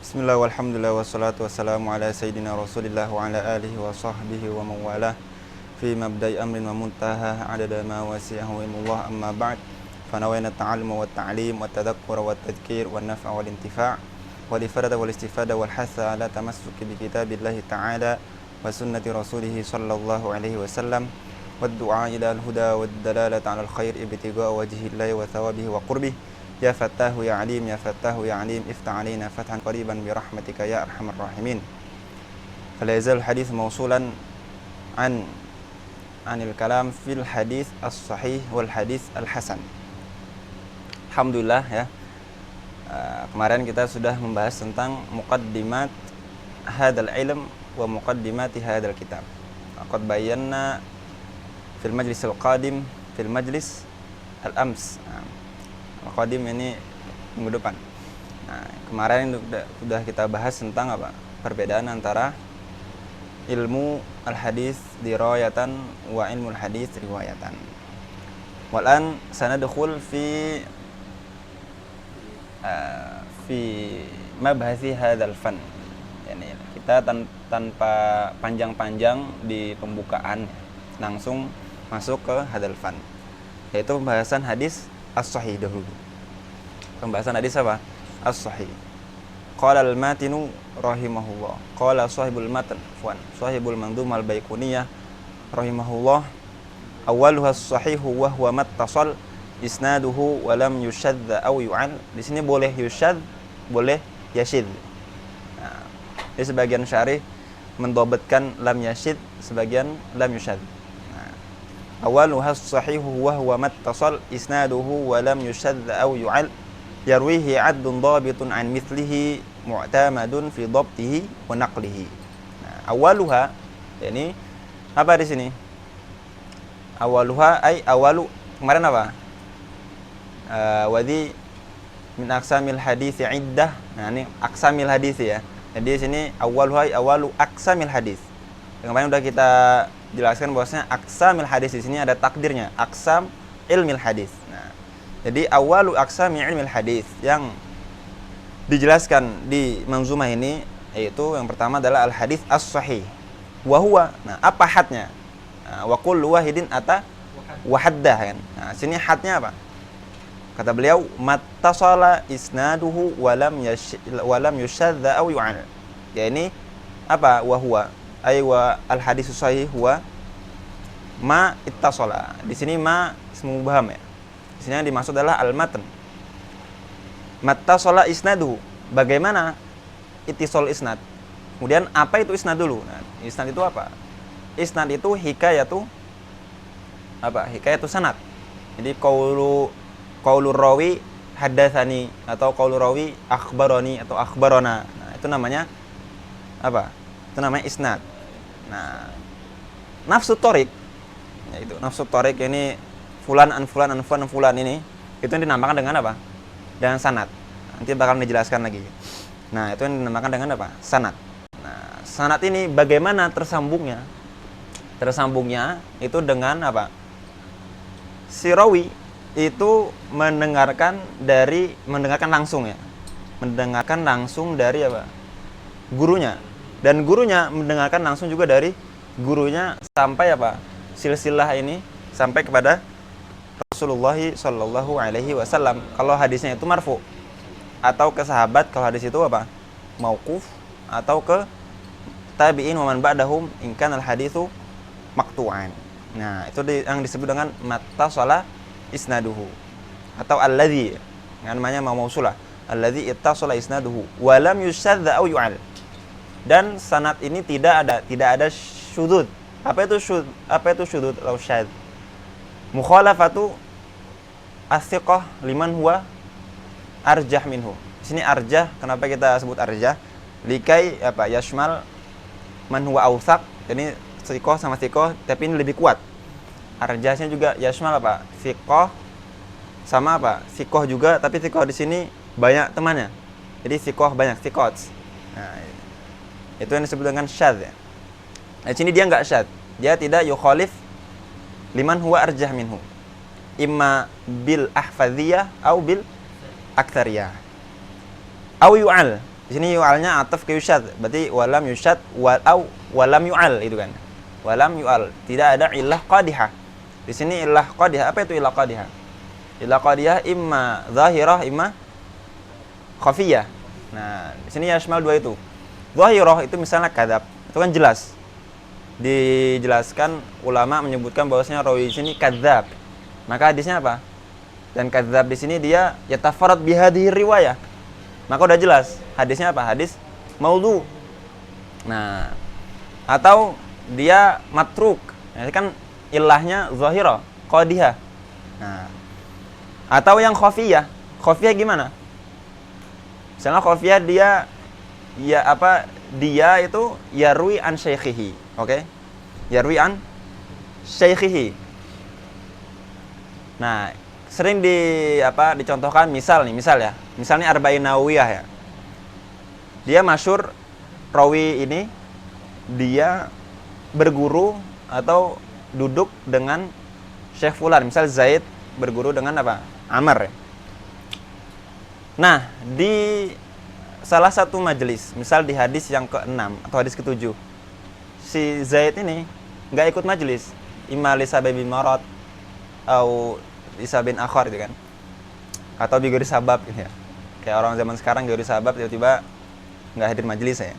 Bismillah walhamdulillah wassalatu wassalamu ala sayyidina rasulillah wa ala alihi wa sahbihi wa mawalah fi mabda'i amrin wa muntaha adada ma wasi'ahu ilmullah amma ba'd fanawayna ta'aluma wa ta'lim wa tadhakkura wa tadhkir wa naf'a wal intifa' wal ifadata wal istifada wal hasa ala tamassuki bi kitabillahi ta'ala wa sunnati rasulihi sallallahu alaihi wasallam wa du'a ila al-huda wa dalalata ala al-khair ibtigha'a wajhillahi wa thawabihi wa qurbihi. Ya Fattahu ya Alim, ya Fattahu ya Alim, iftah alaina fathan qariban bi rahmatika ya arhamar rahimin. Fala yazal hadis mausulan anil kalam fil hadis as-sahih wal hadis al-hasan. Alhamdulillah ya. Kemarin kita sudah membahas tentang muqaddimat hadal ilm wa muqaddimati hadal kitab. Qad bayyana fil majlis al-qadim fil majlis al-ams. Qadim ini minggu depan. Nah, kemarin sudah kita bahas tentang apa? Perbedaan antara ilmu al-hadis dirayatan wa ilmu al-hadis riwayatan. Walan sanadkhul fi mabhasi hadzal fan. Yani kita tanpa panjang-panjang di pembukaan langsung masuk ke hadzal fan. Yaitu pembahasan hadis as-sahih dahulu. Pembahasan hadis apa? As-sahih. Qala al-matinu rahimahullah. Qala sahibul matan, sahibul mandhum al-baiquniyah rahimahullah. Awwaluha as-sahihu wa huwa mattasal isnaduhu wa lam yushadz aw yu'al. Di sini boleh yushadz, boleh yashidz. Nah, di sebagian syarih mendobetkan lam yashidz, sebagian lam yushadz. Awaluha as-sahihu wa huwa mattasal isnaduhu wa lam yushadz aw yu'al yarwihi 'adlun dhabitun 'an mithlihi mu'tamadun fi dhabtihi wa naqlihi. Nah, awaluha yani apa di sini? Awaluha ay awalu kemarin apa? Wadhi min aqsamil hadits 'iddah. Nah, ini aqsamil hadits ya. Jadi di sini awaluha ay awalu aqsamil hadits. Kemarin udah kita jelaskan bahwasanya aqsamil hadis di sini ada takdirnya, aqsam ilmil hadis. Nah, jadi awalu aqsami ilmil hadis yang dijelaskan di manzumah ini yaitu yang pertama adalah al hadis as-sahih. Wa huwa, nah apa hadnya? Nah, wa kullu wahidin ata wahaddah kan. Nah, sini hadnya apa? Kata beliau mattasala isnaduhu wa lam yushadza aw yu'al. Ya ini apa? Wa huwa aywa al hadis sahih huwa ma ittasala. Di sini ma ismu mubham ya. Di sini yang dimaksud adalah al matan. Mattasala isnadu. Bagaimana ittisal isnad? Kemudian apa itu isnad dulu? Nah, isnad itu apa? Isnad itu hikayatu apa? Hikayatu sanad. Jadi qaulu rawi haddatsani atau qaulu rawi akhbarani atau akhbarana. Nah, itu namanya apa? Itu namanya isnad. Nah, nafsu torik, yaitu nafsu torik ini fulan an fulan an fulan an fulan ini itu yang dinamakan dengan apa? Dengan sanad. Nanti bakal dijelaskan lagi. Nah, itu yang dinamakan dengan apa? Sanad. Nah, sanad ini bagaimana tersambungnya? Tersambungnya itu dengan apa? Si rawi itu mendengarkan langsung ya. Mendengarkan langsung dari apa? Gurunya. Dan gurunya mendengarkan langsung juga dari gurunya sampai apa? Silsilah ini sampai kepada Rasulullah sallallahu alaihi wasallam. Kalau hadisnya itu marfu atau ke sahabat, kalau hadis itu apa? Mauquf atau ke tabi'in wa man ba'dahum in kana al-haditsu maqtu'an. Nah, itu yang disebut dengan mattasala isnaduhu atau alladzi, namanya mausulah. Alladzi ittasala isnaduhu wa lam yushadz aw yu'al. Dan sanad ini tidak ada syudzud. Apa itu syudzud atau syadz? Mukhalafatu as-thiqah liman huwa arjah minhu. Di sini arjah, kenapa kita sebut arjah? Likai apa? Yashmal man huwa awsaq. Jadi thiqah sama thiqah tapi ini lebih kuat. Arjahnya juga yashmal apa? Thiqah sama apa? Thiqah juga tapi thiqah di sini banyak temannya. Jadi thiqah banyak thiqat. Nah, itu yang disebut dengan syadz ya. Nah, di sini dia enggak syadz. Dia tidak yukhalif liman huwa arjah minhu. Imma bil ahfadziyah atau bil aktsariyah. Au yu'al Di sini yu'alnya ataf ke yushad. Berarti walam yushad walam yu'al itu kan. Walam yu'al. Tidak ada illah qadihah. Di sini illah qadihah. Apa itu illah qadihah? Illah qadihah imma zahirah imma khafiyah. Nah, di sini yashmal dua itu. Zahirah itu misalnya kadzab. Itu kan jelas. Dijelaskan ulama menyebutkan bahwasanya rawi di sini kadzab. Maka hadisnya apa? Dan kadzab di sini dia yatafarrad bihadhihi riwayah. Maka udah jelas hadisnya apa? Hadis maudhu. Nah, atau dia matruk. Nah, ini kan ilahnya zahirah, qadihah. Nah, atau yang khafiyah. Khafiyah gimana? Misalnya khafiyah dia dia itu yarwi an syaikhihi. Oke? Yarwi an syaikhihi. Nah, sering dicontohkan misal ya. Misalnya Arba'in Nawawiyah ya. Dia masyhur rawi ini dia berguru atau duduk dengan Syekh Fulan, misal Zaid berguru dengan apa? Amr. Nah, di salah satu majelis, misal di hadis yang ke-6 atau hadis ke-7, si Zaid ini nggak ikut majelis, imma li sababin marad atau isabin akhar gitu kan, atau bigori sabab gitu ya, kayak orang zaman sekarang bigori sabab tiba-tiba nggak hadir majelis ya.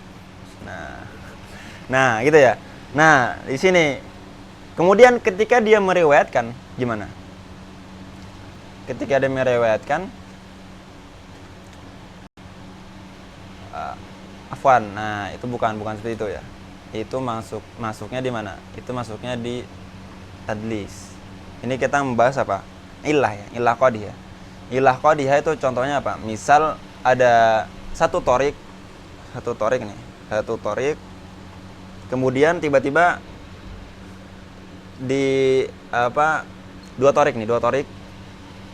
Nah gitu ya. Nah di sini kemudian ketika dia meriwayatkan gimana? Ketika dia meriwayatkan afwan, nah itu bukan seperti itu ya. Itu masuknya di mana? Itu masuknya di tadlis. Ini kita membahas apa? Ilah ya, ilah qadhiyah. Ilah qadhiyah itu contohnya apa? Misal ada satu torik nih. Kemudian tiba-tiba di dua torik.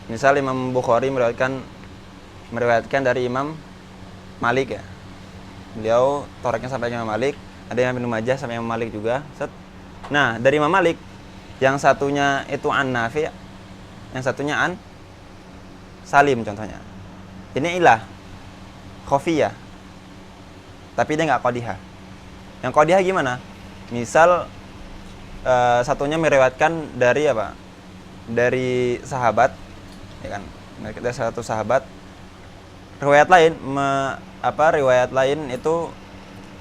Misal Imam Bukhari meriwayatkan dari Imam Malik ya. Beliau toriknya sampai Imam Malik, ada yang Ibnu Majah sampai Imam Malik juga. Nah, dari Imam Malik yang satunya itu an Nafi', yang satunya an Salim contohnya. Ini ilah khafiyah. Tapi dia nggak qadihah. Yang qadihah gimana? Misal satunya meriwayatkan dari apa? Dari sahabat, ya kan? Dari satu sahabat. Riwayat lain itu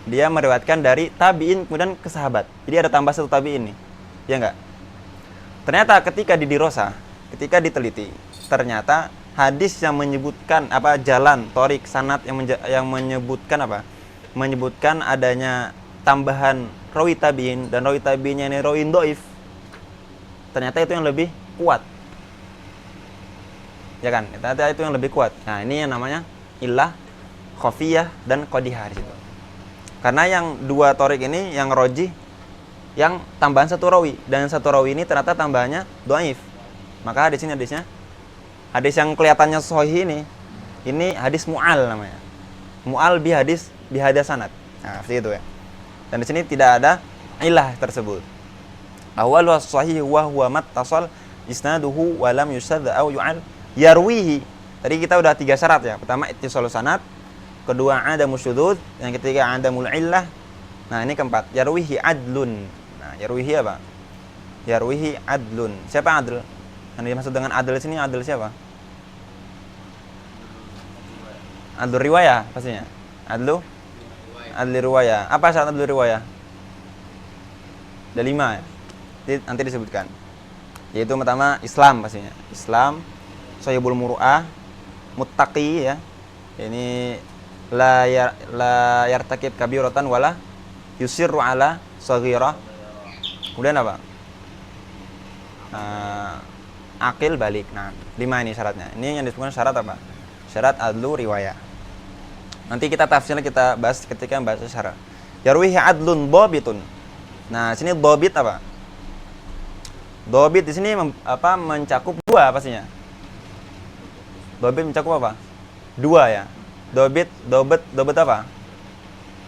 dia meriwayatkan dari tabi'in kemudian ke sahabat. Jadi ada tambah satu tabi'in nih. Ya enggak? Ternyata ketika ketika diteliti, ternyata hadis yang menyebutkan jalan torik sanad yang menyebutkan adanya tambahan rawi tabi'in dan rawi tabi'innya ini rawi dhaif, ternyata itu yang lebih kuat. Ya kan? Ternyata itu yang lebih kuat. Nah, ini yang namanya illah khafiyah dan qadihah di situ. Karena yang dua torik ini yang rojih, yang tambahan satu rawi, dan satu rawi ini ternyata tambahannya dhaif. Maka hadis hadis yang kelihatannya sahih ini hadis mu'al namanya. Mu'al bi hadis sanad. Nah, seperti itu ya. Dan di sini tidak ada ilah tersebut. Awal wa sahih wa huwa mattasal isnaduhu wa lam yusadd aw yu'al yarwihi. Tadi kita udah 3 syarat ya. Pertama ittisal sanad, kedua adamu syudzuz, yang ketiga adamul illah. Nah, ini keempat, yarwihi adlun. Nah, yarwihi apa? Yarwihi adlun. Siapa adl? Yang dimaksud dengan adl sini adl siapa? Adlu riwayah pastinya. Adlu riwayah. Apa syarat adlu riwayah? Ada 5 ya. Nanti disebutkan. Yaitu pertama Islam pastinya. Islam, sahibul muru'ah, muttaqi ya. Ini la yartakib kabiratan wala yusirru ala saghirah. Kemudian apa? Akil balik. Nah, 5 ini syaratnya. Ini yang disebutkan syarat apa? Syarat adlu riwayah. Nanti kita tafsirnya kita bahas ketika membahas syarat. Yarwihi adlun dhabitun. Nah, sini dhabit apa? Dhabit di sini mencakup 2 pastinya. Dhabit mencakup apa? 2 ya. Dhabit apa?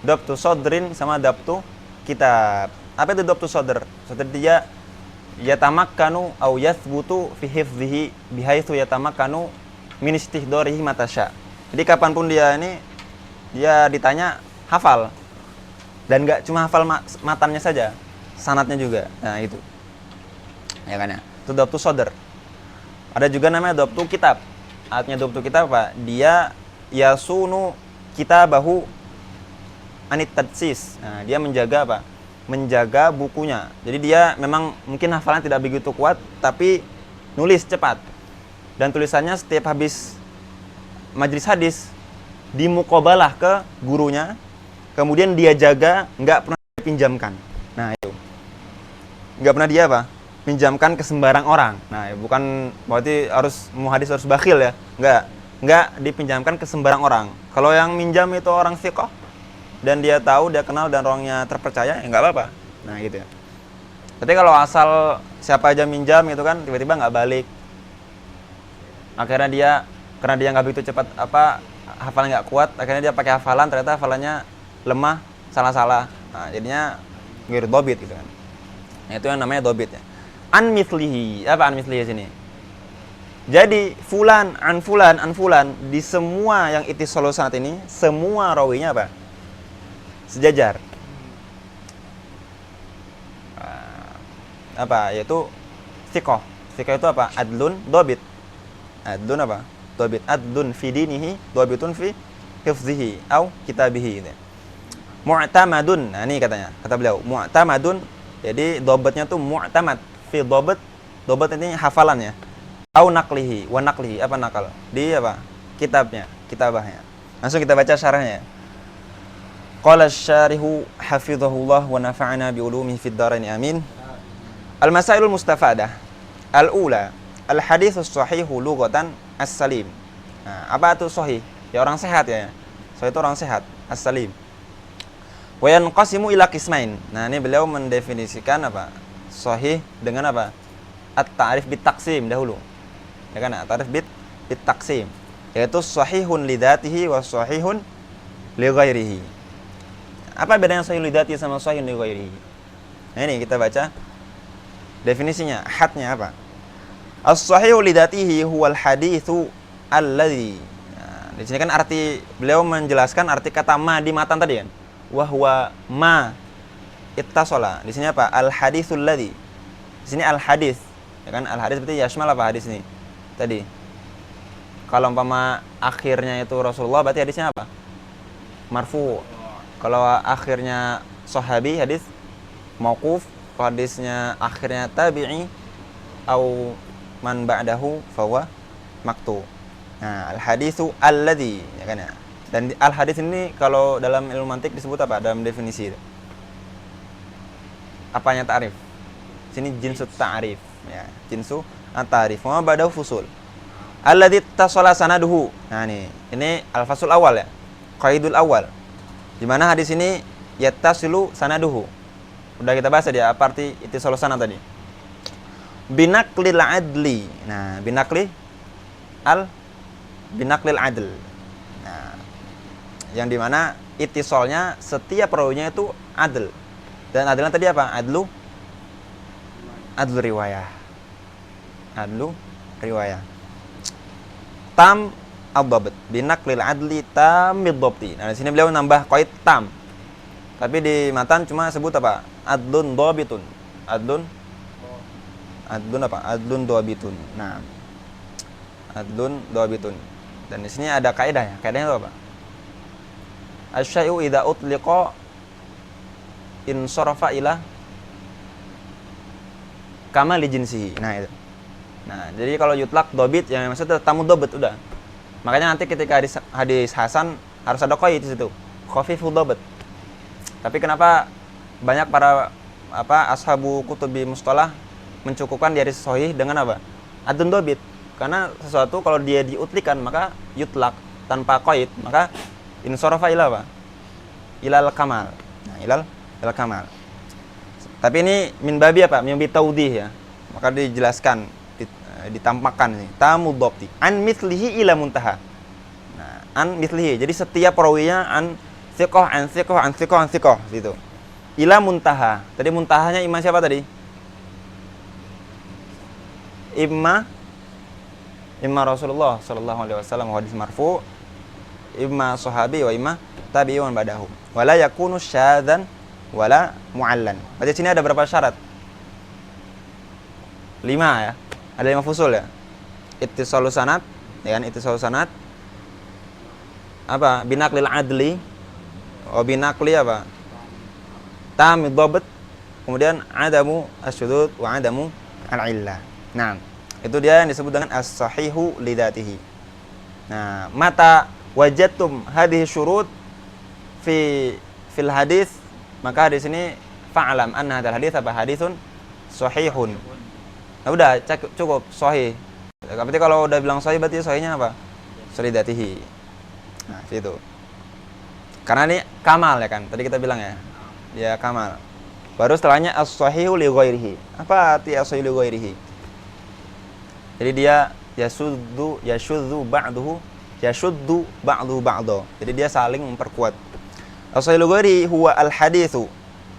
Dhabtu sadrin sama dhabtu kitab. Apa itu dhabtu sadr? Sadr dia yatamakkanu au yathbutu fi hifdhihi bihaitsu yatamakkanu min istihdarihi matasya. Jadi kapanpun dia ini Dia ditanya hafal. Dan nggak cuma hafal matannya saja, sanatnya juga. Nah, itu. Ya kan ya. Itu dhabtu sodr. Ada juga namanya dhabtu kitab. Artinya dhabtu kitab apa? Dia yasunu kitabahu anit tadsis. Nah, dia menjaga apa? Menjaga bukunya. Jadi dia memang mungkin hafalan tidak begitu kuat, tapi nulis cepat. Dan tulisannya setiap habis majelis hadis dimuqabalah ke gurunya, kemudian dia jaga, nggak pernah dipinjamkan. Nah, itu. Nggak pernah dia apa? Pinjamkan ke sembarang orang. Nah, bukan berarti harus muhadis harus bakhil ya. Nggak dipinjamkan ke sembarang orang. Kalau yang minjam itu orang thiqah dan dia tahu, dia kenal dan orangnya terpercaya, ya nggak apa-apa. Nah, gitu ya. Tapi kalau asal siapa aja minjam itu kan tiba-tiba nggak balik. Akhirnya karena dia nggak begitu cepat hafalan nggak kuat, akhirnya dia pakai hafalan, ternyata hafalannya lemah, salah-salah. Nah, jadinya ngir dobit gitu kan. Nah, itu yang namanya dobit ya. An mislihi. Apa an mislihi sini? Jadi fulan an fulan di semua yang ittisal sanad ini, semua rawinya apa? Sejajar. Yaitu thiqah. Thiqah itu apa? Adlun dobit. Adlun apa? Dobit. Adlun fi dinihi, dobitun fi hifzihi au kitabihi gitu. Mu'tamadun. Nah, ini katanya, kata beliau, mu'tamadun. Jadi dobetnya tuh mu'tamad fi dobet. Dobet ini hafalannya. Au naqlihi, wa naqlihi, apa nakal? Di apa? Kitabnya, kitabahnya. Langsung kita baca syarahnya. Qala asy-syarihu hafizahullah wa nafa'ana bi ulumihi fid dharain amin. Al-masailul mustafadah. Al-ula, al-haditsus sahihu lughatan as-salim. Nah, apa itu sahih? Ya orang sehat ya. Sahih itu orang sehat, as-salim. Wa yanqasimu ila qismain. Nah, ini beliau mendefinisikan apa? Sahih dengan apa? At-ta'rif bit taqsim dahulu. Ya kan? At-ta'rif bit taqsim. Yaitu sahihun li dzatihi wa sahihun li ghairihi. Apa bedanya sahih li dzatihi sama sahih li ghairihi? Nah, ini kita baca definisinya. Hadnya apa? As-sahihu li dzatihi huwal haditsu alladzi. Nah, di sini kan arti beliau menjelaskan arti kata ma di matan tadi kan. Wa huwa ma ittasala. Di sini apa? Al haditsul ladzi. Di sini al hadis. Ya kan? Al hadis berarti yashmal apa hadis ini? Tadi. Kalau umpama akhirnya itu Rasulullah berarti hadisnya apa? Marfu. Kalau akhirnya sahabi hadis mauquf. Kalau hadisnya akhirnya tabi'i au man ba'dahu fahuwa maktu. Nah, al haditsu alladzi, ya kan ya. Dan al hadis ini kalau dalam ilmu mantik disebut apa? Dalam definisi. Apanya ta'rif? Sini jinsu ta'rif, ya. Jinsu at-ta'rif. Wa ba'dahu fusul. Alladzi tasala sanaduhu. Nah, ini al-fasul awal ya. Qaidul awal. Di mana hadis ini yattasilu sanaduhu. Udah kita bahas dia apa arti ittisal sanad tadi. Binaklil adli. Nah, binaklil adl. Nah, yang dimana ittisalnya setiap rawinya itu adl. Dan adlnya tadi apa? Adlu riwayah. Adlu riwayah. Tam ad-dhabt. Binaklil adli tamid dhabti. Nah, di sini beliau nambah qaid tam. Tapi di matan cuma sebut apa? Adlun dhabitun. Adlun apa? Adlun dhabitun. Nah, adlun dhabitun. Dan di sini ada kaidah ya. Kaidahnya itu apa? Asy-syai'u idza utliqa in sarafa ila kama li jinsihi. Nah, itu. Nah, jadi kalau yutlaq dhabit yang maksudnya tamu dhabit udah. Makanya nanti ketika hadis hasan harus ada qaid di situ. Khafifud dhabit. Tapi kenapa banyak para ashabu kutubi mustalah mencukupkan di hadis sahih dengan apa? Adun dhabit. Karena sesuatu kalau dia diutlikan maka yutlaq tanpa qaid, maka insarafa ila apa? Ilal kamal. Nah, ilal kamal. Tapi ini min babi apa? Min babi taudih ya. Maka dijelaskan, ditampakkan ini. Tamu dhabti an mithlihi ila muntaha. Nah, an mithlihi. Jadi setiap rawinya an thiqah gitu. Ila muntaha. Tadi muntahanya imam siapa tadi? Imma Rasulullah sallallahu alaihi wasallam hadis marfu, imma sahabi wa imma tabi'i wa man ba'dahum. Wala yakunu syadzan wala mu'allan. Berarti sini ada berapa syarat? 5 ya. Ada 5 fusul ya. Ittisalus sanad, ya kan? Ittisalus sanad. Apa? Binaqlil adli. Oh, binaqli apa? Tamid dhabt. Kemudian adamu asyudud wa adamu al-illah. Nah, itu dia yang disebut dengan as-sahihu lidatihi. Nah, mata wajadtum hadhihi syurut fil hadis, maka di sini fa'lam anna hadzal hadits apa haditsun sahihun. Nah, udah cukup sahih. Berarti kalau udah bilang sahih berarti sahihnya apa? Solidatihi. Nah, situ. Karena ini kamal ya kan. Tadi kita bilang ya. Dia kamal. Baru setelahnya as-sahihu li ghairihi. Apa arti as-sahihu li ghairihi? Jadi dia yashuddu ba'duhu ba'do. Jadi dia saling memperkuat. As-sahihu li ghairihi huwa al-haditsu.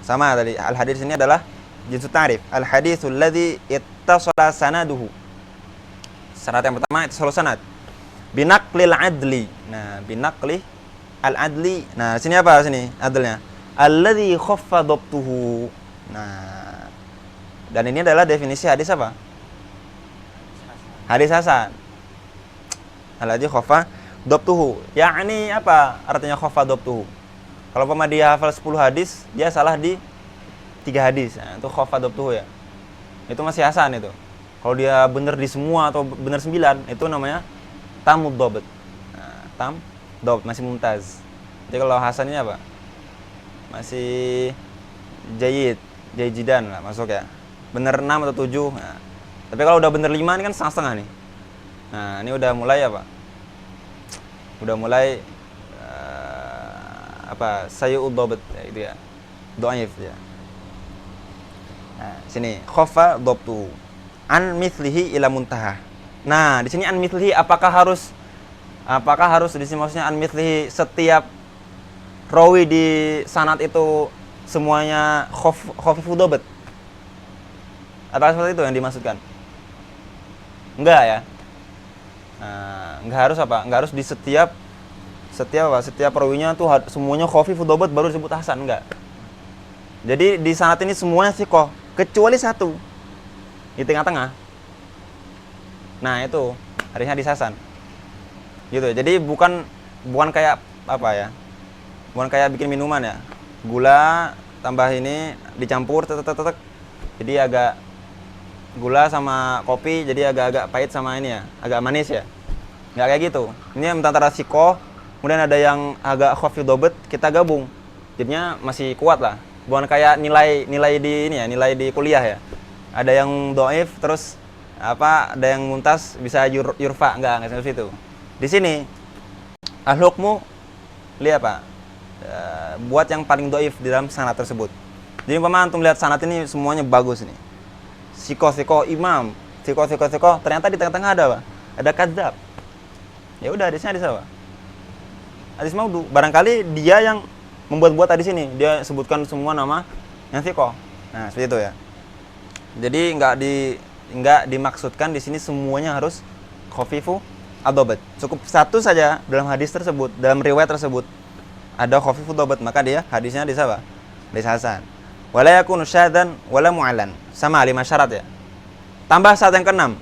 Sama tadi al-hadits ini adalah jinsu ta'rif. Al-haditsu alladzi ittasala sanaduhu. Syarat yang pertama ittisalus sanad. Binaqlil adli. Nah, binaqli al-adli. Nah, sini apa sini adlnya? Alladzi khaffa dhabtuhu. Nah, dan ini adalah definisi hadis apa? Hadis hasan. Alladzi khaffa dhabtuhu. Yakni apa artinya khaffa dhabtuhu? Kalau pema dia hafal 10 hadis, dia salah di 3 hadis. Nah, itu khaffa dhabtuhu ya. Itu masih hasan itu. Kalau dia benar di semua atau benar 9, itu namanya tamud dhabt. Nah, tam dhabt masih mumtaz. Jadi kalau hasan ini apa? Masih jayidan lah masuk ya. Bener 6 atau 7. Nah, tapi kalau udah bener 5 ini kan setengah-setengah nih. Nah, ini udah mulai apa? Udah mulai sayyul dhabt ya, gitu ya. Dhaif ya. Nah, sini khaffa dhabtu an mithlihi ila muntaha. Nah, di sini an mithlihi apakah harus di sini maksudnya an mithlihi setiap rawi di sanad itu semuanya khafifu dhabt? Apakah seperti itu yang dimaksudkan? Enggak ya. Nah, enggak harus apa? Enggak harus di setiap rawinya tuh semuanya khafifu dhabt baru disebut hasan, enggak. Jadi di sanad ini semuanya thiqah kecuali satu di tengah-tengah. Nah, itu hadisnya hadis hasan. Gitu. Jadi bukan kayak apa ya? Bukan kayak bikin minuman ya. Gula tambah ini dicampur tetek. Jadi agak gula sama kopi jadi agak pahit sama ini ya, agak manis ya. Enggak kayak gitu. Ini antara sikoh, kemudian ada yang agak khafif dhabt, kita gabung. Jadinya masih kuat lah. Bukan kayak nilai di ini ya, nilai di kuliah ya. Ada yang dhaif terus ada yang muntas bisa yurfa, enggak seperti itu. Di sini al-hukmu lihat apa? Buat yang paling dhaif di dalam sanad tersebut. Jadi umpama antum lihat sanad ini semuanya bagus nih. Siko imam, siko ternyata di tengah-tengah ada apa? Ada kadzab. Ya udah hadisnya hadis apa? Hadis maudhu. Barangkali dia yang membuat-buat hadis ini, dia sebutkan semua nama yang siko. Nah, seperti itu ya. Jadi enggak dimaksudkan di sini semuanya harus khafifu adzabat. Cukup satu saja dalam hadis tersebut, dalam riwayat tersebut ada khafifu dhabt, maka dia hadisnya hadis apa? Hadis hasan. Wala yakunu syadzan wala mu'allan. Sama 5 syarat ya. Tambah syarat yang ke-6.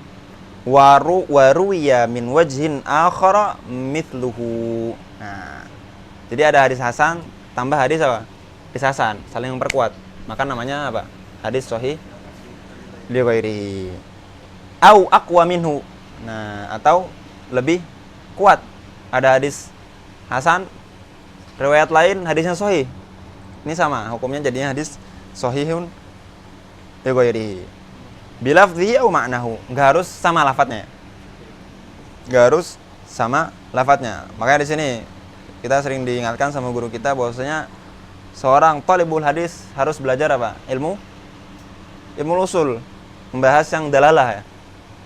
Waruwiya min wajhin akhara mithluhu. Nah, jadi ada hadis hasan tambah hadis apa? Hadis hasan, saling memperkuat. Maka namanya apa? Hadis sahih li ghairihi. Au aqwa minhu. Nah, atau lebih kuat. Ada hadis hasan riwayat lain hadisnya sahih. Ini sama, hukumnya jadinya hadis sahihun li ghairihi. Bilafdhihi au ma'nahu. Enggak harus sama lafadznya. Enggak harus sama lafadznya. Makanya di sini kita sering diingatkan sama guru kita bahwasanya seorang talibul hadis harus belajar apa? Ilmu usul, membahas yang dalalah ya.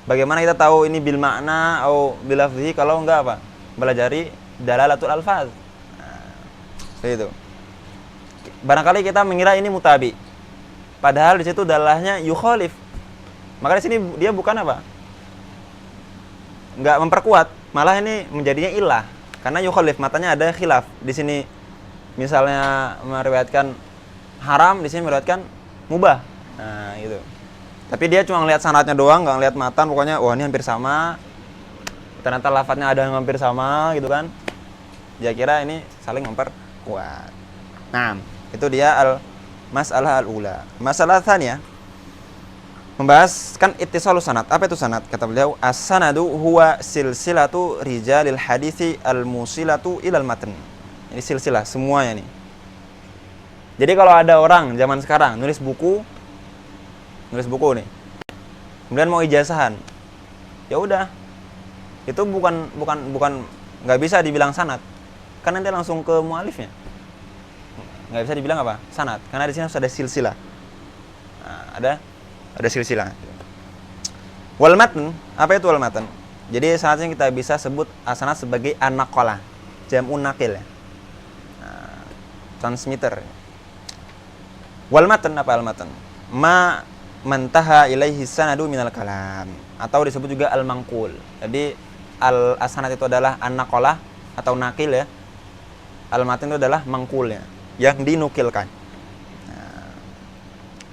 Bagaimana kita tahu ini bil makna atau bilafdhihi kalau enggak apa? Belajari dalalatul alfaz. Itu. Barangkali kita mengira ini mutabi. Padahal di situ dalalahnya yukhalif. Maka di sini dia bukan apa? Enggak memperkuat, malah ini menjadinya ilah. Karena yukhalif, matanya ada khilaf. Di sini misalnya meriwayatkan haram, di sini meriwayatkan mubah. Nah, gitu. Tapi dia cuma ngelihat sanadnya doang, nggak ngelihat matan, pokoknya wah ini hampir sama. Ternyata lafadznya ada yang hampir sama gitu kan. Dia kira ini saling memperkuat. Nah, itu dia masalah al-ula. Masalah tsaniyah membahas kan ittisalus sanad. Apa itu sanad? Kata beliau, as-sanadu huwa silsilatu rijalil haditsi al-musilatu ilal matn. Ini silsilah semuanya nih. Jadi kalau ada orang zaman sekarang nulis buku nih. Kemudian mau ijazahan. Ya udah. Itu bukan nggak bisa dibilang sanad. Kan nanti langsung ke mualifnya. Nggak bisa dibilang apa? Sanad. Karena di sini harus ada silsilah. Nah, ada silsilah. Wal matn, apa itu wal matn? Jadi sanadnya kita bisa sebut sanad sebagai an-naqalah, jam'un naqil ya. Nah, transmitter. Wal matn, apa al matn? Ma mantaha ilaihi sanadu minal kalam, atau disebut juga al-manqul. Jadi al-sanad itu adalah an-naqalah atau naqil ya. Al-matn itu adalah mangkulnya, yang dinukilkan.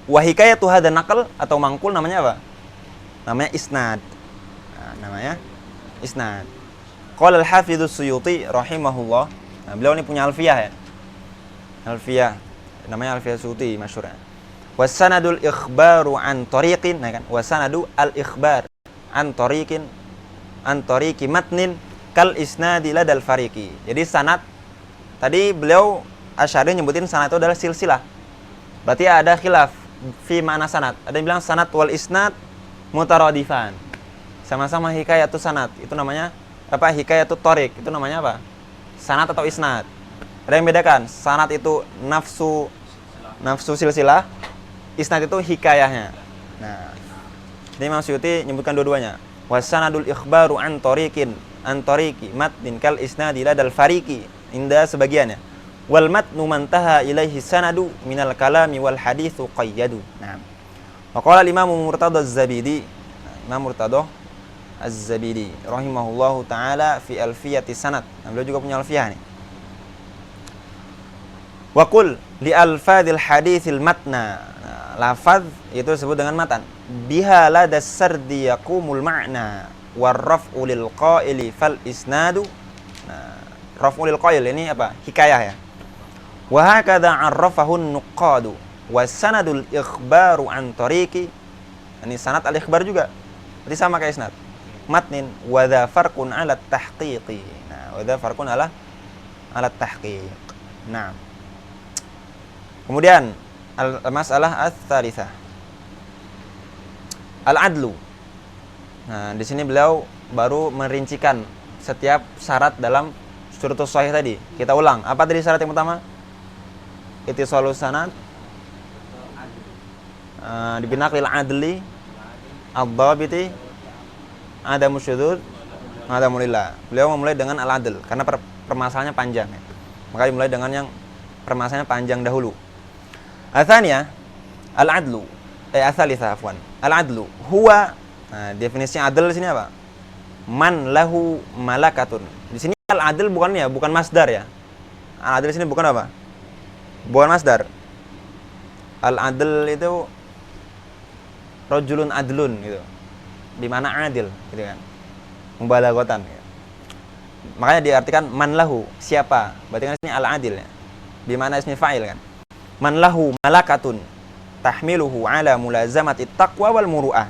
Wa hikayatu hadza naql atau mangkul namanya apa? Namanya isnad. Nah, namanya isnad. Qala al-Hafidz Suyuti rahimahullah. Nah, beliau ini punya alfiyah ya. Alfiyah. Namanya Alfiyah Suyuti masyhur. Wa sanadul ikhbaru an tariqin, nah kan? Wa sanadu al-ikhbar an tariqin an tariqi matnin kal isnadi ladal fariqi. Jadi sanad tadi beliau Asy'ari nyebutin sanad itu adalah silsilah. Berarti ada khilaf fi mana sanad. Ada yang bilang sanad wal isnad mutaradifan. Sama-sama hikayatu sanad. Itu namanya apa? Hikayatu thariq. Itu namanya apa? Sanad atau isnad. Ada yang bedakan. Sanad itu nafsu silsilah. Isnad itu hikayahnya. Nah, ini Imam Suyuti menyebutkan dua-duanya. Wasanadul ikhbaru an tariqin an tariqi matnin kal isnadi ladal fariqi. Indah sebagiannya. Wal matnu mantaha ilaihi sanadu minal kalami wal haditsu qayyadu. Nah. Wa qala al-Imam Murtada Az-Zabidi, Imam Murtada Az-Zabidi rahimahullahu taala fi alfiyati sanad. Nah, beliau juga punya alfiyah nih. Wa qul li alfadil haditsil matna. Nah, lafaz itu disebut dengan matan. Biha ladas sardi yaqumul ma'na war raf'u lil qaili fal isnadu. Nah, raf'u lil qail ini apa? Hikayah ya. Wa hakadha 'arrafahu an-nuqadu wa sanadul ikhbaru an tariqi. Ini sanad al-ikhbar juga. Berarti sama kayak isnad. Matnin wa dha farqun 'ala at-tahqiqi. Nah, wa dha farqun 'ala at-tahqiq. Nah. Kemudian al-masalah ats-tsalitsah. Al-adlu. Nah, di sini beliau baru merincikan setiap syarat dalam syurutus shahih tadi. Kita ulang. Apa tadi syarat yang pertama? Ittisalus sanad binaqlil adli ad-dhabiti adamu syudzuz adamu lillah. Beliau memulai dengan al-adl karena permasalahannya panjang ya. Maka dimulai dengan yang permasalahannya panjang dahulu. Atsaniyah al-adlu atsalitsah afwan. Al-adlu huwa, nah, definisinya adl di sini apa? Man lahu malakatun. Di sini al-adl bukan masdar ya. Al-adl di sini bukan apa? Bukan masdar. Al-adl itu rajulun adlun gitu. Di mana adil gitu kan. Mubalaghatan gitu. Makanya diartikan man lahu, siapa? Berarti kan sini al-adil ya. Di mana ismi fa'il kan. Man lahu malakatun tahmiluhu ala mulazamati taqwa wal muru'ah.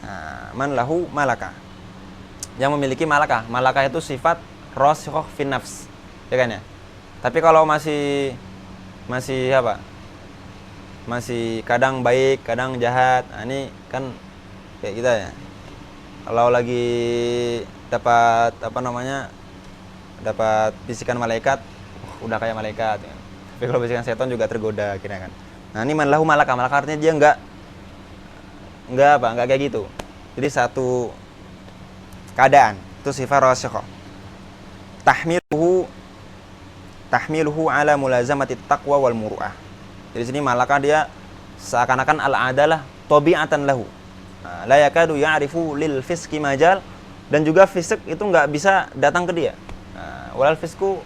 Nah, man lahu malakah. Yang memiliki malakah. Malakah itu sifat rasikhah fin nafs. Ya kan ya? Tapi kalau masih apa? Masih kadang baik, kadang jahat. Nah, ini kan kayak kita ya. Kalau lagi dapat dapat bisikan malaikat, udah kayak malaikat ya. Tapi kalau bisikan setan juga tergoda kira kan. Nah, ini man lahu malakah. Malakah artinya dia enggak kayak gitu. Jadi satu keadaan, itu sifat rasikhah. Tahmiluhu ala mulazamati taqwa wal muru'ah. Jadi sini malakah dia seakan-akan al-adalah tabi'atan lahu. La yakadu ya'rifu lil fisqi majal, dan juga fisik itu enggak bisa datang ke dia. Walal fisku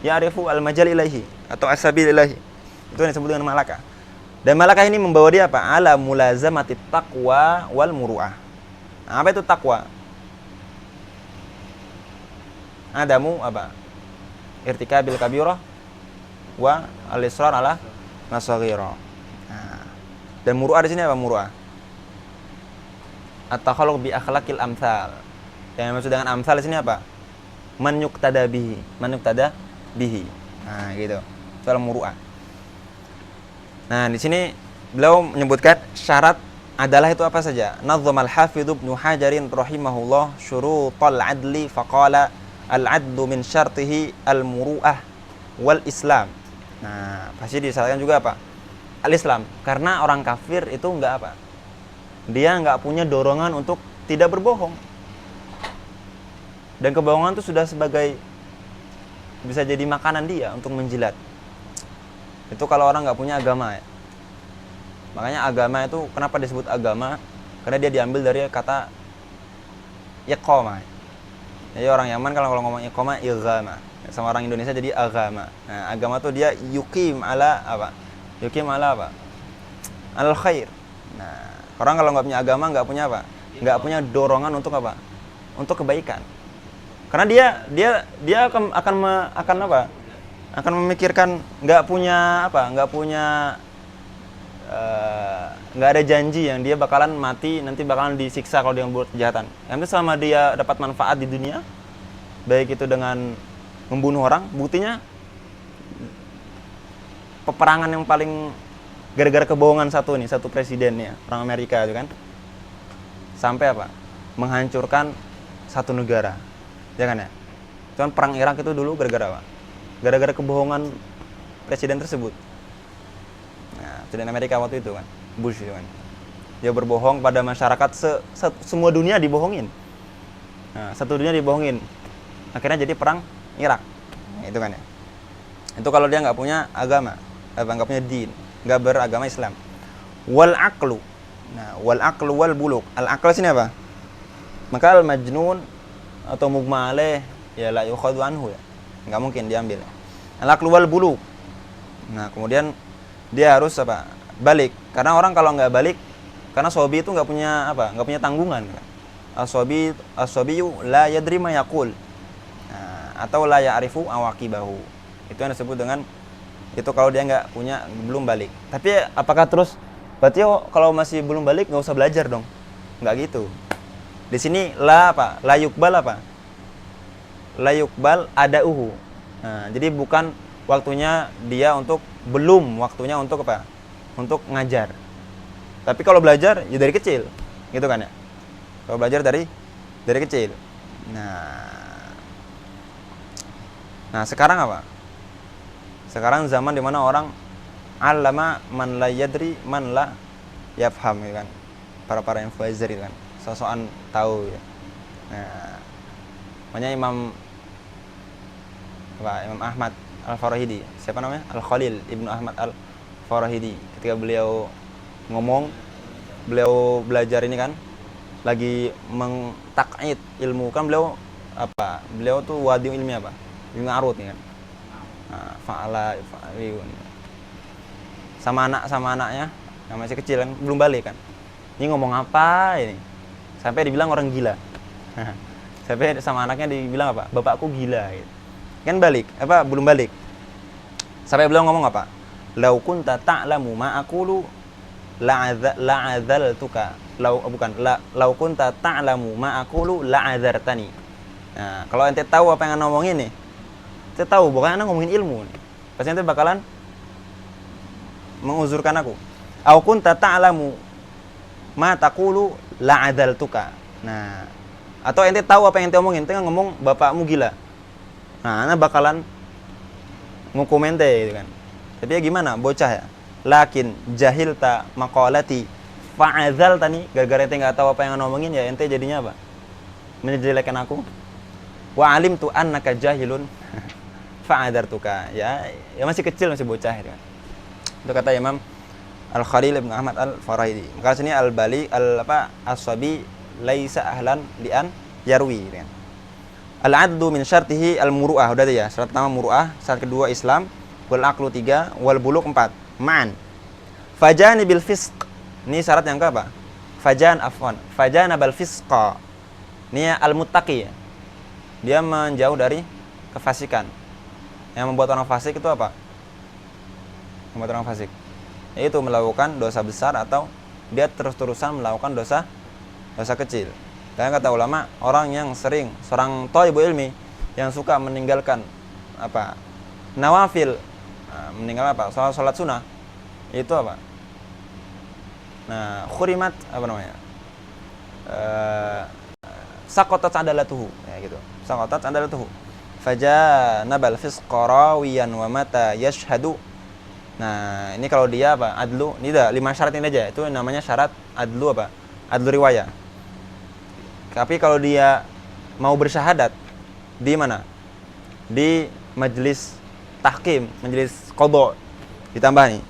ya'rifu al-majal ilaihi atau as-sabil ilaihi. Itu yang disebut dengan malakah. Dan malakah ini membawa dia apa? Ala mulazamati taqwa wal muru'ah. Nah, apa itu takwa? Adamu apa? Irtikabil kabirah wa al-israr ala masaghira. Nah, dan muru'ah di sini apa muru'ah? At-takhalluq bi akhlaqil amsal. Yang maksud dengan amsal di sini apa? Man yuqtada bihi, man yuqtada bihi. Nah, gitu. Soal muru'ah. Nah, di sini beliau menyebutkan syarat adalah itu apa saja. Nazzamal Hafidz Ibnu Hajarin rahimahullah syurutal adli faqala al-adlu min syartihi al-muru'ah wal Islam. Nah, pasti disyaratkan juga apa? Al-Islam. Karena orang kafir itu enggak apa? Dia enggak punya dorongan untuk tidak berbohong. Dan kebohongan itu sudah sebagai bisa jadi makanan dia untuk menjilat. Itu kalau orang nggak punya agama ya. Makanya agama itu kenapa disebut agama? Karena dia diambil dari kata iqamah. Jadi orang Yaman kalau ngomong iqamah ilzama. Sama orang Indonesia jadi agama. Nah, agama tuh dia yuqim ala apa? Yuqim ala apa? Al khair. Nah, orang kalau nggak punya agama nggak punya apa? Nggak punya dorongan untuk apa? Untuk kebaikan. Karena dia akan apa? Akan memikirkan nggak ada janji yang dia bakalan mati, nanti bakalan disiksa kalau dia membuat kejahatan. Yang selama dia dapat manfaat di dunia, baik itu dengan membunuh orang, buktinya peperangan yang paling gara-gara kebohongan satu presiden ya, orang Amerika itu kan, sampai apa? Menghancurkan satu negara, ya kan ya? Cuman perang Irak itu dulu gara-gara apa? Gara-gara kebohongan presiden tersebut. Nah, presiden Amerika waktu itu kan, Bush itu kan. Dia berbohong pada masyarakat, semua dunia dibohongin. Nah, satu dunia dibohongin. Akhirnya jadi perang Irak. Nah, itu kan ya. Itu kalau dia nggak punya agama, nggak punya din, nggak beragama Islam. Wal aqlu. Nah, wal aqlu wal buluk. Al aql sini apa? Maka al majnun atau mugma alaih ya la yukhadhu anhu ya. Nggak mungkin diambil. Al-aqlu wal buluk. Nah, kemudian dia harus apa? Balik. Karena orang kalau nggak balik, karena sobi itu nggak punya tanggungan. As-sobiyu la yadri ma yaqul. Nah, atau la ya'rifu awaqibahu. Itu yang disebut dengan itu kalau dia belum balik. Tapi apakah terus berarti kalau masih belum balik nggak usah belajar dong? Nggak gitu. Di sini la apa? La yuqbal apa? La yuqbal adauhu. Nah, jadi bukan waktunya dia belum waktunya untuk apa? Untuk ngajar. Tapi kalau belajar ya dari kecil, gitu kan ya? Kalau belajar dari kecil. Nah, sekarang apa? Sekarang zaman dimana orang allama man la yadri man la yafham, ya kan? Para influencer itu kan, sosokan tahu ya. Nah, makanya Imam Ahmad Al-Farahidi, siapa namanya? Al-Khalil Ibnu Ahmad Al-Farahidi, ketika beliau ngomong, beliau belajar ini kan, lagi mengtakyid ilmu kan, beliau tuh wadi ilmi apa? Ilmu arut nih kan. Nah, fa'aliyun. Sama anaknya yang masih kecil kan, belum balik kan. Ini ngomong apa ini? Sampai dibilang orang gila. Sampai sama anaknya dibilang apa? Bapakku gila gitu. Kan belum balik. Sampai beliau ngomong apa? Lau kunta ta'lamu ma aqulu la'adzaltuka. Lau kunta ta'lamu ma aqulu la'adzartani. Nah, kalau ente tahu apa yang ngomongin nih, ente tahu bukan ngomongin ilmu nih. Pasti ente bakalan menguzurkan aku. Au kunta ta'lamu ma taqulu la'adzaltuka. Nah, atau ente tahu apa yang ente omongin, ente ngomong bapakmu gila. Nah, anda bakalan ngukum ente gitu kan. Tapi ya gimana? Bocah ya. Lakin jahilta maqalati fa'adzaltani, gara-gara ente enggak tahu apa yang ngomongin ya ente jadinya apa? Menjelekkan aku. Wa alimtu annaka jahilun fa'adartuka. Ya masih kecil, masih bocah gitu kan. Itu kata Imam Al-Khalil Ibnu Ahmad Al-Farahidi. Maka sini al-bali as-sabi laisa ahlan li'an yarwi gitu kan. Al-'adlu min syartihi al-muru'ah. Udah ya. Syarat pertama muru'ah, syarat kedua Islam, wal aqlu 3, wal bulugh 4. Ma'an. Fajani bil fisq. Ini syarat yang keberapa? Fajana bal fisqa. Ini al-muttaqi. Dia menjauh dari kefasikan. Yang membuat orang fasik itu apa? Membuat orang fasik yaitu melakukan dosa besar atau dia terus-terusan melakukan dosa kecil. Karena kata ulama, orang yang sering, seorang thalibul ilmi yang suka meninggalkan apa? Nawafil, meninggal apa? Salat sunnah. Itu apa? Nah, khurimat apa namanya? Saqatat adalatuhu, ya gitu. Saqatat adalatuhu. Fajanabal fisqa rawiyan wa mata yashhadu. Nah, ini kalau dia apa? Adlu. Ini dah 5 syarat ini aja. Itu namanya syarat adlu apa? Adlu riwayah. Tapi kalau dia mau bersyahadat di mana? Di majelis tahkim, majelis qadha. Ditambah nih.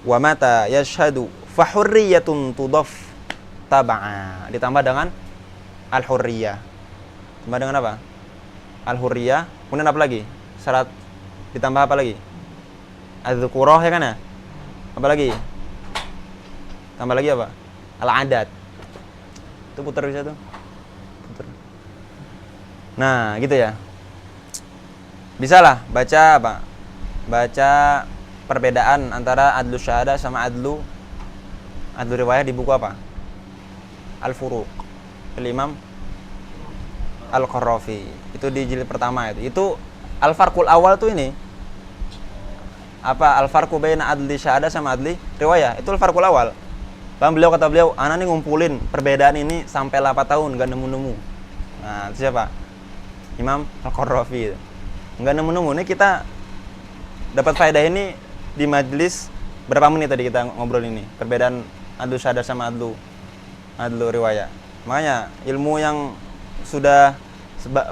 Wa mata yashhadu fa hurriyatun tudaf tab'a. Ditambah dengan al-hurriyah. Ditambah dengan apa? Al-hurriyah. Kemudian apa lagi? Syarat ditambah apa lagi? Az-dzukurah ya kan ya? Apa lagi? Tambah lagi apa? Al-adat. Itu putar bisa tuh. Putar. Nah, gitu ya. Bisalah baca apa? Baca perbedaan antara adlu syahadah sama adlu riwayah di buku apa? Al-Furuq. Imam Al-Qarrafi. Itu di jilid pertama itu. Itu al-farqul awal tuh ini. Apa al-farqu baina adli syahadah sama adli riwayah? Itu al-farqul awal. Kata beliau, ana nih ngumpulin perbedaan ini sampai 8 tahun enggak nemu-nemu. Nah, itu siapa? Imam Al-Qarrafi. Enggak nemu-nemu. Ini kita dapat faedah ini di majelis berapa menit tadi kita ngobrol ini. Perbedaan adlu syahadah sama adlu riwayah. Makanya ilmu yang sudah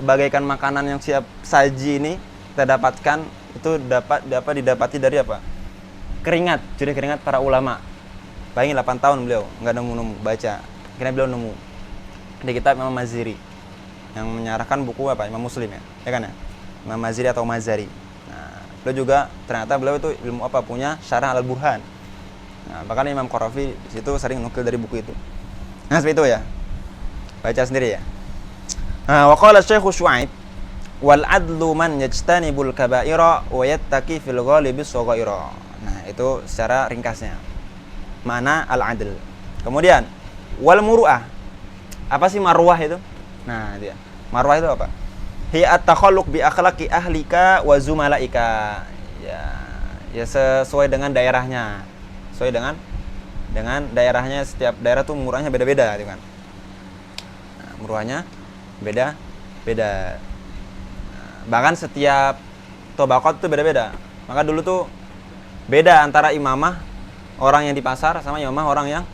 bagaikan makanan yang siap saji ini kita dapatkan itu dapat didapati dari apa? Keringat, jerih keringat para ulama. Bayangin 8 tahun beliau nggak nemu baca. Akhirnya beliau nemu di kitab Imam Maziri yang menyarahkan buku apa? Imam Muslim ya kan ya? Imam Maziri atau Mazari. Nah, beliau juga ternyata beliau itu ilmu apa? Punya Syarah Al-Burhan. Nah, bahkan Imam Qarrafi di situ sering nukil dari buku itu. Nah, seperti itu ya. Baca sendiri ya. Nah, wa qala Syekh Syu'aib wal adlu man yajtanibul kaba'ira wa yattaqi fil ghalibi shaghaira. Nah, itu secara ringkasnya. Mana al-adl. Kemudian wal muru'ah. Apa sih marwah itu? Nah, dia. Marwah itu apa? Hiya at-takhalluq bi akhlaqi ahlika wa zumalaika. Ya sesuai dengan daerahnya. Sesuai dengan daerahnya, setiap daerah tuh murahnya beda-beda gitu kan. Nah, muruahnya beda-beda. Bahkan setiap tobaqat itu beda-beda. Maka dulu tuh beda antara imamah orang yang di pasar sama imamah orang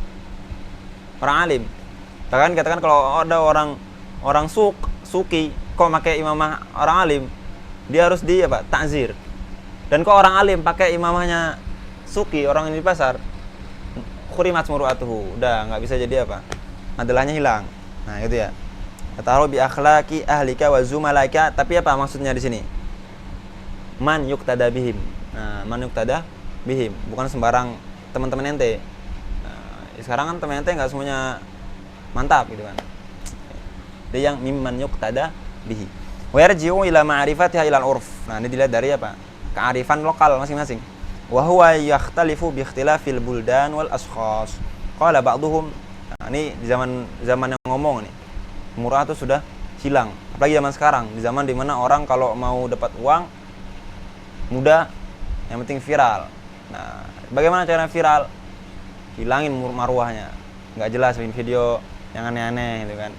alim. Bahkan katakan kalau ada orang suki kok pakai imamah orang alim, dia harus takzir. Dan kok orang alim pakai imamahnya suki, orang yang di pasar, khurimat muru'atuhu. Udah enggak bisa jadi adalahnya hilang. Nah, itu ya. Taruh bi akhlaqi ahlika wa zumalaka, tapi apa maksudnya di sini? Man yuqtada bihim. Nah, man yuqtada bihim, bukan sembarang teman-teman ente. Nah, sekarang kan teman ente enggak semuanya mantap gitu kan. Dia yang mimman yuqtada bihi. Wa yarji'u ila ma'rifatiha ila al-urf. Nah, ini dilihat dari apa? Kearifan lokal masing-masing. Wa huwa yakhtalifu bi ikhtilafil buldan wal ashkhas. Qala ba'dhum. Nah, ini di zaman yang ngomong nih. Murah itu sudah hilang. Apalagi zaman sekarang, di zaman dimana orang kalau mau dapat uang mudah, yang penting viral. Nah, bagaimana cara viral? Hilangin marwahnya. Nggak jelas video yang aneh-aneh gitu kan.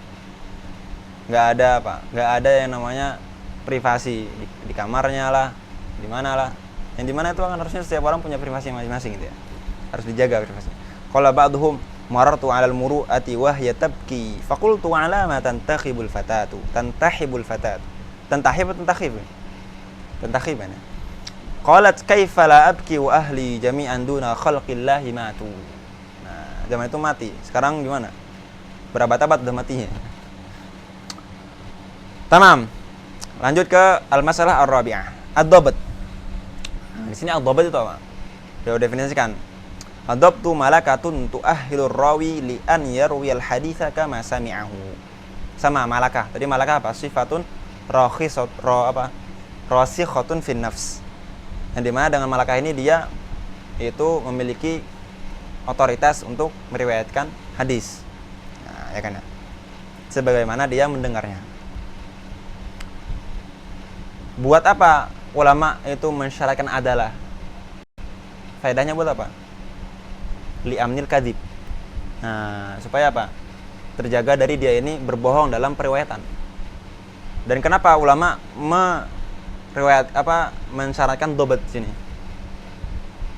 Nggak ada yang namanya privasi di kamarnya lah, di mana lah. Yang di mana itu kan harusnya setiap orang punya privasi masing-masing gitu ya. Harus dijaga privasinya. Qala ba'dhum marartu 'alal muru'ati wa hiya tabki faqultu 'ala ma tantahibul fatatu tantahib ya. Qalat kaifa la abki wa ahli jami'an duna khalqillahi matu. Nah, zaman itu mati. Sekarang gimana? Berabad-abad udah matinya. Tamam. Lanjut ke al-masalah ar-rabi'ah. Ad-dhabt. Nah, di sini ad-dhabt itu apa? Dia definisikan. Ad-dhabtu malakatun tu'ahhilur rawi li an yarwiyal haditsa kama sami'ahu. Sama malakah. Tadi malakah apa? Sifatun rasikhatun fin nafs. Yang dimana dengan malakah ini dia itu memiliki otoritas untuk meriwayatkan hadis. Nah, ya kan ya? Sebagaimana dia mendengarnya. Buat apa ulama itu mensyaratkan adalah? Faedahnya buat apa? Li'amnil kadzib. Nah, supaya apa? Terjaga dari dia ini berbohong dalam periwayatan. Dan kenapa ulama mensyaratkan dobat di sini?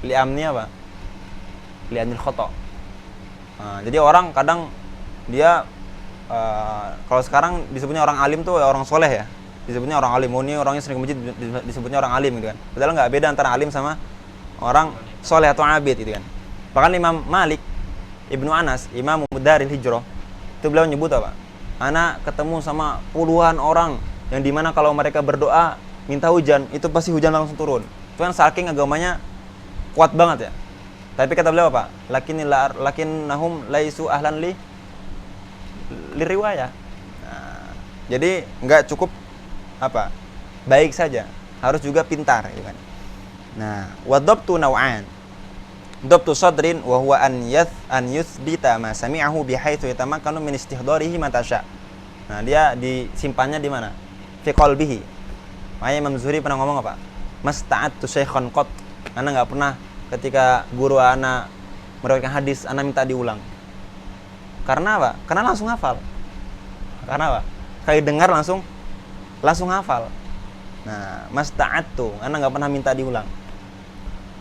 Li'amni apa? Li'amnil khata'. Nah, jadi orang kadang dia kalau sekarang disebutnya orang alim tuh orang soleh ya. Disebutnya orang alim, ini orangnya sering ke masjid disebutnya orang alim gitu kan. Padahal nggak beda antara alim sama orang soleh atau abid gitu kan. Bahkan Imam Malik Ibnu Anas, Imam Daril Hijrah, itu beliau nyebut apa? Ana ketemu sama puluhan orang yang dimana kalau mereka berdoa minta hujan, itu pasti hujan langsung turun. Itu kan saking agamanya kuat banget ya. Tapi kata beliau apa? Lakinnahum laisu ahlan li riwayah. Nah, jadi nggak cukup apa? Baik saja, harus juga pintar gitu kan. Nah, wa dhabtu naw'an. Dhabtu sadrin wa huwa an yuthbita ma sami'ahu bihaitsu yatamakkanu min istihdarihi ma tasha. Nah, dia disimpannya di mana? Fi qalbihi. Makanya Imam Zuhri pernah ngomong apa? Masta'attu syaikhan qat. Ana enggak pernah ketika guru ana meriwayatkan hadis ana minta diulang. Karena apa? Karena langsung hafal. Karena apa? Kali dengar langsung hafal. Nah, masta'attu, ana enggak pernah minta diulang.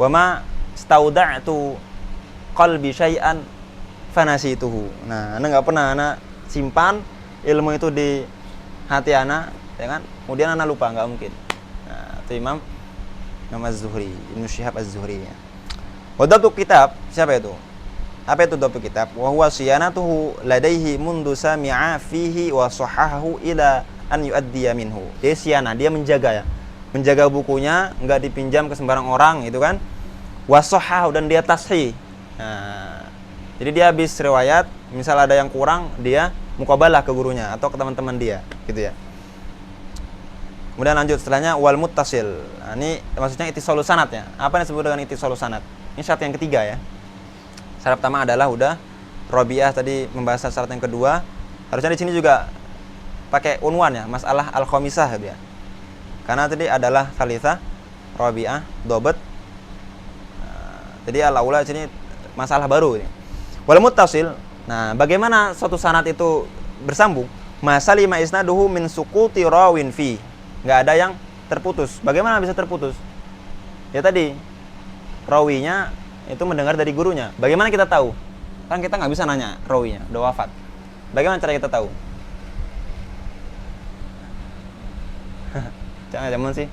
Wa ma stauda'tu qalbi syai'an fanasituhu. Nah, ana enggak pernah ana simpan ilmu itu di hati ana, ya kan? Kemudian ana lupa, enggak mungkin. Nah, itu Imam Az-Zuhri, Ibnu Syihab Az-Zuhri ya. Wa dhabtu kitab, siapa itu? Apa itu dhabtu kitab? Wa huwa siyanatuhu ladaihi mundu sami'a fihi wa sahahahu ila an yu'addiya minhu. Dia siana, dia menjaga ya. Menjaga bukunya, enggak dipinjam ke sembarang orang, gitu kan. Wasohahu, dan dia tashih. Nah, jadi dia habis riwayat, misal ada yang kurang, dia muqabalah ke gurunya atau ke teman-teman dia, gitu ya. Kemudian lanjut setelahnya wal muttasil. Nah, ini maksudnya ittisalus sanad ya. Apa yang disebut dengan ittisalus sanad? Ini syarat yang ketiga ya. Syarat pertama adalah udah Rabi'ah tadi membahas syarat yang kedua. Harusnya di sini juga pakai unwan ya, masalah al-khamisah gitu ya. Karena tadi adalah salisa, Rabi'ah, dhabt. Jadi al-aula di sini masalah baru ini. Wal muttasil. Nah, bagaimana suatu sanad itu bersambung? Masalima isnaduhu min suquti rawin fi. Enggak ada yang terputus. Bagaimana bisa terputus? Ya tadi rawinya itu mendengar dari gurunya. Bagaimana kita tahu? Kan kita nggak bisa nanya rawinya, udah wafat. Bagaimana cara kita tahu? Jangan sih.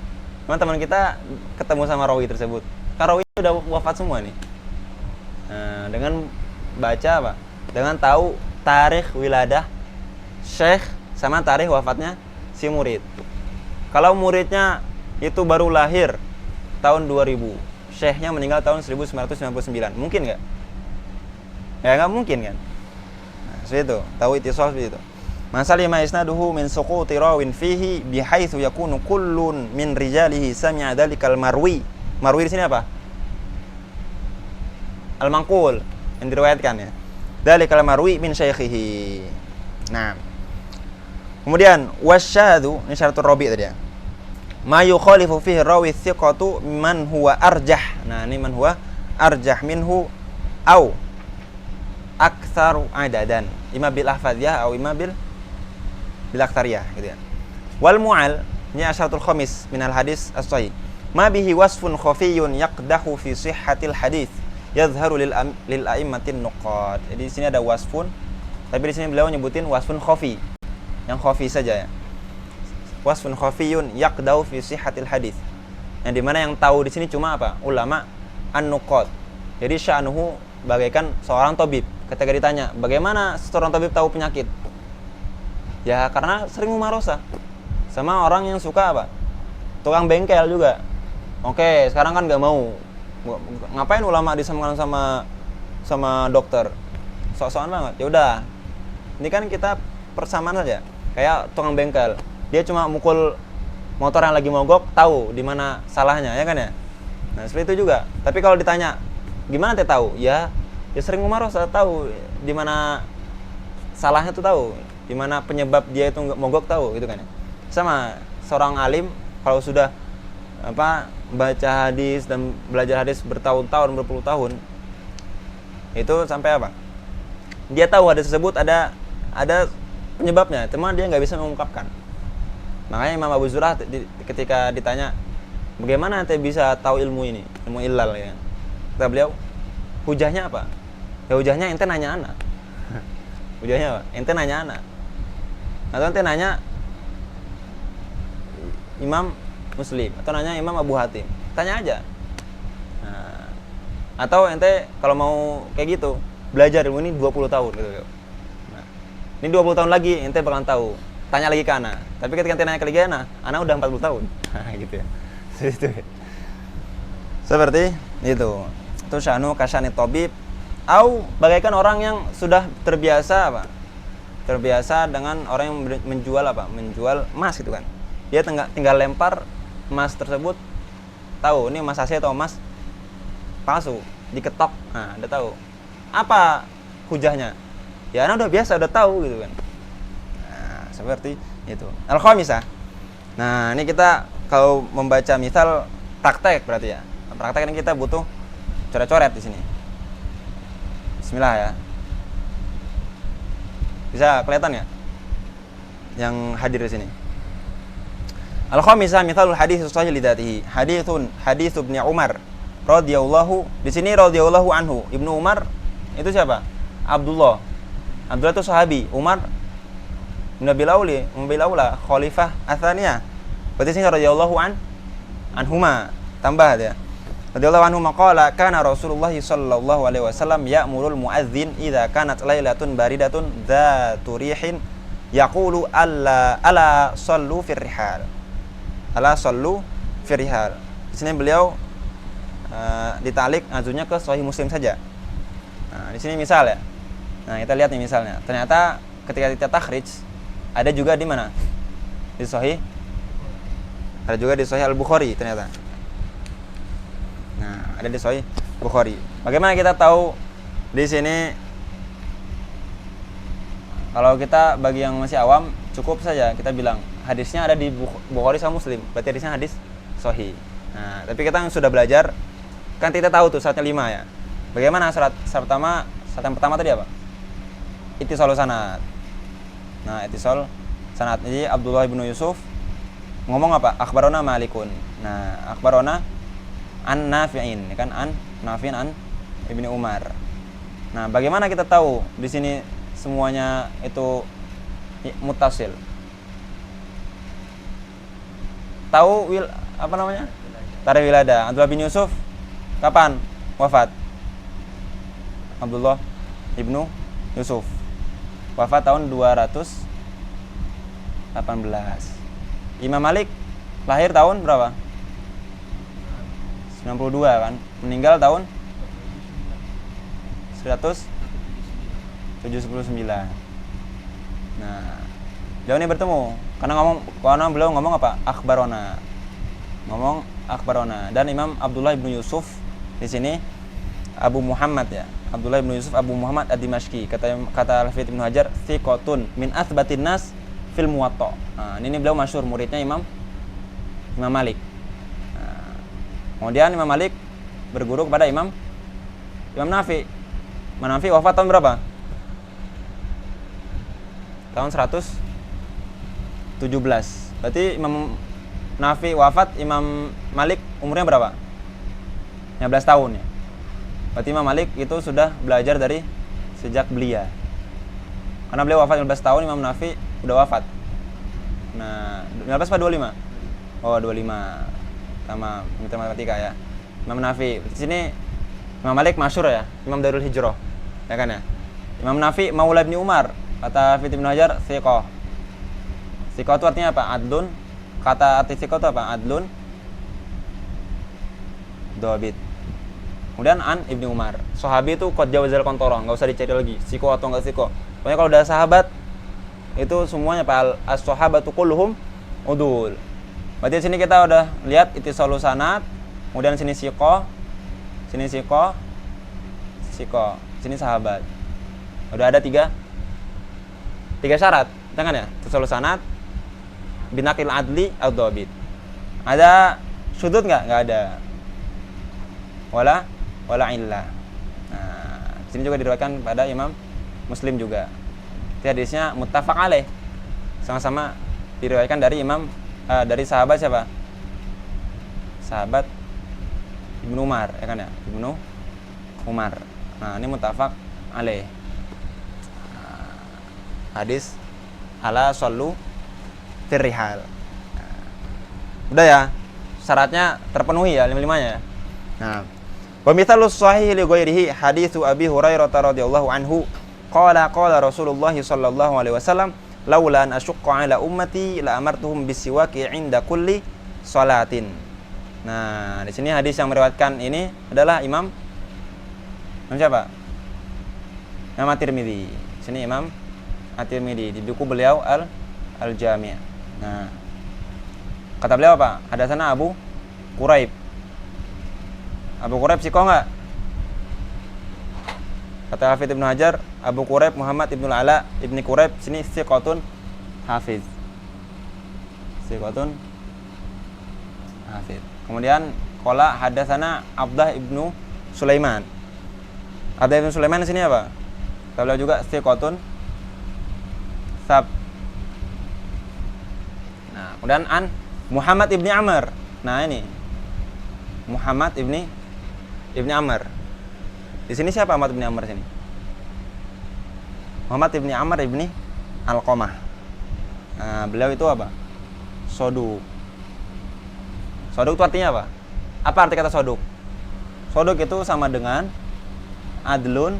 Teman-teman kita ketemu sama rawi tersebut. Kan rawinya udah wafat semua nih. Nah, dengan baca apa? Dengan tahu tarikh wiladah syekh sama tarikh wafatnya si murid. Kalau muridnya itu baru lahir tahun 2000, syekhnya meninggal tahun 1999, mungkin nggak? Ya nggak mungkin kan? Nah, seperti itu, tahu ittisal seperti itu. Masalima isnaduhu min suquti rawin fihi bihaitsu yakunu kullun min rijalihi sami'a dzalikal marwi. Marwi di sini apa? Al-manqul, yang diriwayatkan ya. Dzalikal marwi min syaikhihi. Nah. Kemudian wasyadu, ini syaratul rabi' tadi ya. Ma yukhalifu fihi rawi thiqatu man huwa arjah. Nah, ini man huwa arjah minhu au aktsaru adadan. Ima bil ahfadiyah au ima bil aktsariyah gitu ya. Wal mu'al, ini asyaratul khamis minal hadis as-sahih. Ma bihi wasfun khafiyyun yaqdahu fi sihhatil hadis yadhharu lil a'immatin nuqad. Jadi di sini ada wasfun, tapi di sini beliau nyebutin wasfun khafi. Yang khafi saja ya. Wasfun khafiyun yaqdahu fi sihhatil hadis. Yang dimana yang tahu di sini cuma apa? Ulama an-nuqad. Jadi sya'nuhu bagaikan seorang tabib. Ketika ditanya, bagaimana seorang tabib tahu penyakit? Ya karena sering mumarosah. Sama orang yang suka apa? Tukang bengkel juga. Oke, sekarang kan nggak mau. Ngapain ulama disamakan sama dokter? Sok-sokan banget. Ya udah. Ini kan kita persamaan saja. Kayak tukang bengkel. Dia cuma mukul motor yang lagi mogok, tahu di mana salahnya, ya kan ya? Nah, seperti itu juga. Tapi kalau ditanya, gimana teh tahu? Ya sering umaros tahu di mana salahnya tuh tahu. Di mana penyebab dia itu nggak mogok tahu, gitu kan ya. Sama seorang alim kalau sudah baca hadis dan belajar hadis bertahun-tahun, berpuluh tahun, itu sampai apa? Dia tahu hadis tersebut ada penyebabnya, cuma dia nggak bisa mengungkapkan. Makanya Imam Abu Zur'ah ketika ditanya, bagaimana ente bisa tahu ilmu ini, ilmu illal ya? Kata beliau, hujahnya apa? Ya hujahnya ente nanya anak. Hujahnya apa? Ente nanya anak. Atau ente nanya Imam Muslim atau nanya Imam Abu Hatim, tanya aja. Nah, atau ente kalau mau kayak gitu belajar ilmu ini 20 tahun gitu. Nah, ini 20 tahun lagi ente bakalan tahu. Tanya lagi ke ana. Tapi ketika ente nanya ke lagi ana udah 40 tahun. Gitu ya. Seperti itu. Itu syanu kasyani tabib au bagaikan orang yang sudah terbiasa terbiasa dengan orang yang menjual menjual emas gitu kan. Dia tinggal lempar emas tersebut, tahu ini emas asli atau emas palsu, diketok, nah udah tahu. Apa hujahnya? Ya udah biasa, udah tahu gitu kan. Nah, seperti itu. Al-khamisah. Nah, ini kita kalau membaca misal praktek berarti ya. Praktek ini kita butuh coret-coret di sini. Bismillah ya. Bisa kelihatan ya? Yang hadir di sini. Al-khamisah mithalul hadits sahih lidzatihi. Hadits Ibnu Umar radhiyallahu, di sini radhiyallahu anhu. Ibnu Umar itu siapa? Abdullah itu sahabi. Umar bin Abi Laula khalifah atsaniyah. Berarti sini radhiyallahu anhuma. Tambah ya. Radhiyallahu anhu maqala kana Rasulullah sallallahu alaihi wasallam ya'murul muadzin idza kanat lailatun baridatun dzatu rihin yaqulu ala sallu fir rihal. Ala sallu fir rihal. Di sini beliau ditalik azunya ke Sahih Muslim saja. Nah, di sini misal ya. Nah, kita lihat nih misalnya. Ternyata ketika kita takhrij ada juga di mana? Di Sahih. Ada juga di Sahih Al-Bukhari ternyata. Nah, ada di Sahih Bukhari. Bagaimana kita tahu di sini? Kalau kita bagi yang masih awam, cukup saja kita bilang hadisnya ada di Bukhari sama Muslim. Berarti hadisnya hadis sahih. Nah, tapi kita yang sudah belajar kan kita tahu tuh syaratnya 5 ya. Bagaimana syarat yang pertama tadi apa? Ittisalus sanad. Nah, ittisal sanad. Jadi Abdullah bin Yusuf ngomong apa? Akhbarona Malikun. Nah, akhbarona an Nafi'in, kan an Nafi'in an Ibnu Umar. Nah, bagaimana kita tahu di sini semuanya itu muttasil? Tahu tarikh wilada. Abdullah bin Yusuf kapan wafat? Abdullah ibnu Yusuf wafat tahun 218. Imam Malik lahir tahun berapa? 92 kan, meninggal tahun 179. Nah, jauh ini bertemu karena beliau ngomong apa? Akhbarona. Ngomong akhbarona. Dan Imam Abdullah bin Yusuf di sini Abu Muhammad ya. Abdullah bin Yusuf Abu Muhammad Ad-Dimashqi. Kata Al-Hafidz Ibnu Hajar, thiqatun min athbatin nas fil Muwatta. Nah, ini beliau masyhur muridnya Imam Malik. Kemudian Imam Malik berguru kepada Imam Nafi. Imam Nafi wafat tahun berapa? Tahun 117. Berarti Imam Nafi wafat, Imam Malik umurnya berapa? 15 tahun ya. Berarti Imam Malik itu sudah belajar dari sejak belia. Karena beliau wafat 15 tahun, Imam Nafi udah wafat. Nah, 15 apa 25? Oh, 25. Sama matematika ya. Imam Nafi. Di sini Imam Malik masyhur ya, Imam Darul Hijrah. Ya kan ya? Imam Nafi Maula bin Umar. Kata Hafidz Ibnu Hajar, thiqah. Thiqah itu artinya apa? Adlun Kata arti siko itu apa? Adlun dhabit. Kemudian an Ibnu Umar. Sahabi itu qad jawazal qantara, enggak usah dicari lagi siko atau enggak siko. Pokoknya kalau udah sahabat itu semuanya Pak as-sahabatu kulluhum udul. Berarti di sini kita udah lihat ittisalus sanad, kemudian sini siko, sini sahabat. Udah ada tiga syarat, jangan ya? Ittisalus sanad, binaqil adli ad-dhabit. Ada sudut enggak? Enggak ada. Wala illah. Nah, sini juga diriwayatkan pada Imam Muslim juga. Hadisnya muttafaq alaih. Sama-sama diriwayatkan dari dari sahabat siapa? Sahabat Ibnu Umar, ya kan ya? Ibnu Umar. Nah, ini muttafaq alaih. Hadis ala shallu firrihal. Udah ya? Syaratnya terpenuhi ya, lima-limanya. Nah, wa mithalus sahih li ghairihi haditsu Abi Hurairah radhiyallahu anhu qala Rasulullah sallallahu alaihi wasallam laula an asyqa ala ummati la amartuhum bisiwaki 'inda kulli salatin. Nah, di sini hadis yang meriwayatkan ini adalah Imam siapa? Imam At-Tirmidzi. Sini Imam At-Tirmidzi di buku beliau Al-Jami'. Nah, kata beliau apa? Hadatsana Abu Quraib. Abu Quraib sikoh enggak? Kata Hafidz Ibnu Hajar, Abu Quraib Muhammad Ibnu Ala Ibni Quraib sini siqatun hafiz. Siqatun hafiz. Kemudian qala hadatsana Abdah Ibnu Sulaiman. Abdah Ibnu Sulaiman di sini apa? Kata beliau juga siqatun sab. Nah, kemudian an Muhammad Ibni Amr. Nah, ini Muhammad Ibni Amr. Di sini siapa Muhammad Ibni Amr sini? Muhammad Ibni Amr Ibni Alqamah. Nah, beliau itu apa? Soduk. Soduk itu artinya apa? Apa arti kata soduk? Soduk itu sama dengan adlun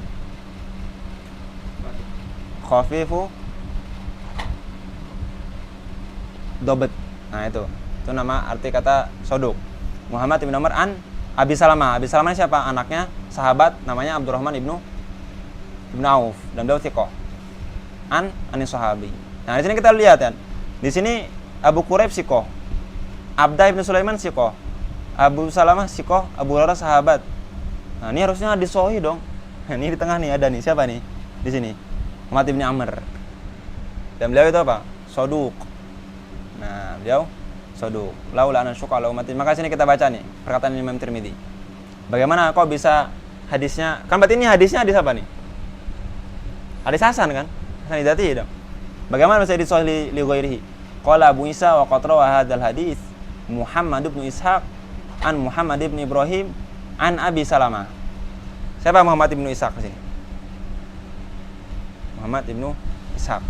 khafifu dobet. Nah, itu nama arti kata soduk. Muhammad Ibn Amr an Abi Salamah. Abi Salamah siapa? Anaknya sahabat namanya Abdurrahman Ibnu Auf dan beliau thiqah. Anis sahabi. Nah, di sini kita lihat kan. Di sini Abu Quraib thiqah. Abdah Ibnu Sulaiman thiqah. Abu Salamah thiqah, Abu Hurairah sahabat. Nah, ini harusnya hadis sahih dong. Ini di tengah nih ada nih, siapa nih? Di sini. Muhammad Ibn Amr. Dan beliau itu apa? Soduk. Nah, beliau soduk. Laula an syuqa ala ummati. Maka sini kita baca nih perkataan Imam Tirmidzi. Bagaimana kok bisa hadisnya? Kan berarti ini hadisnya hadis apa nih? Hadis hasan kan? Hasan dzati dong. Bagaimana bisa disahih li ghairihi? Qala Abu Isa wa qatra wa hadzal hadis Muhammad bin Ishaq an Muhammad bin Ibrahim an Abi Salamah. Siapa Muhammad bin Ishaq di sini? Muhammad bin Ishaq.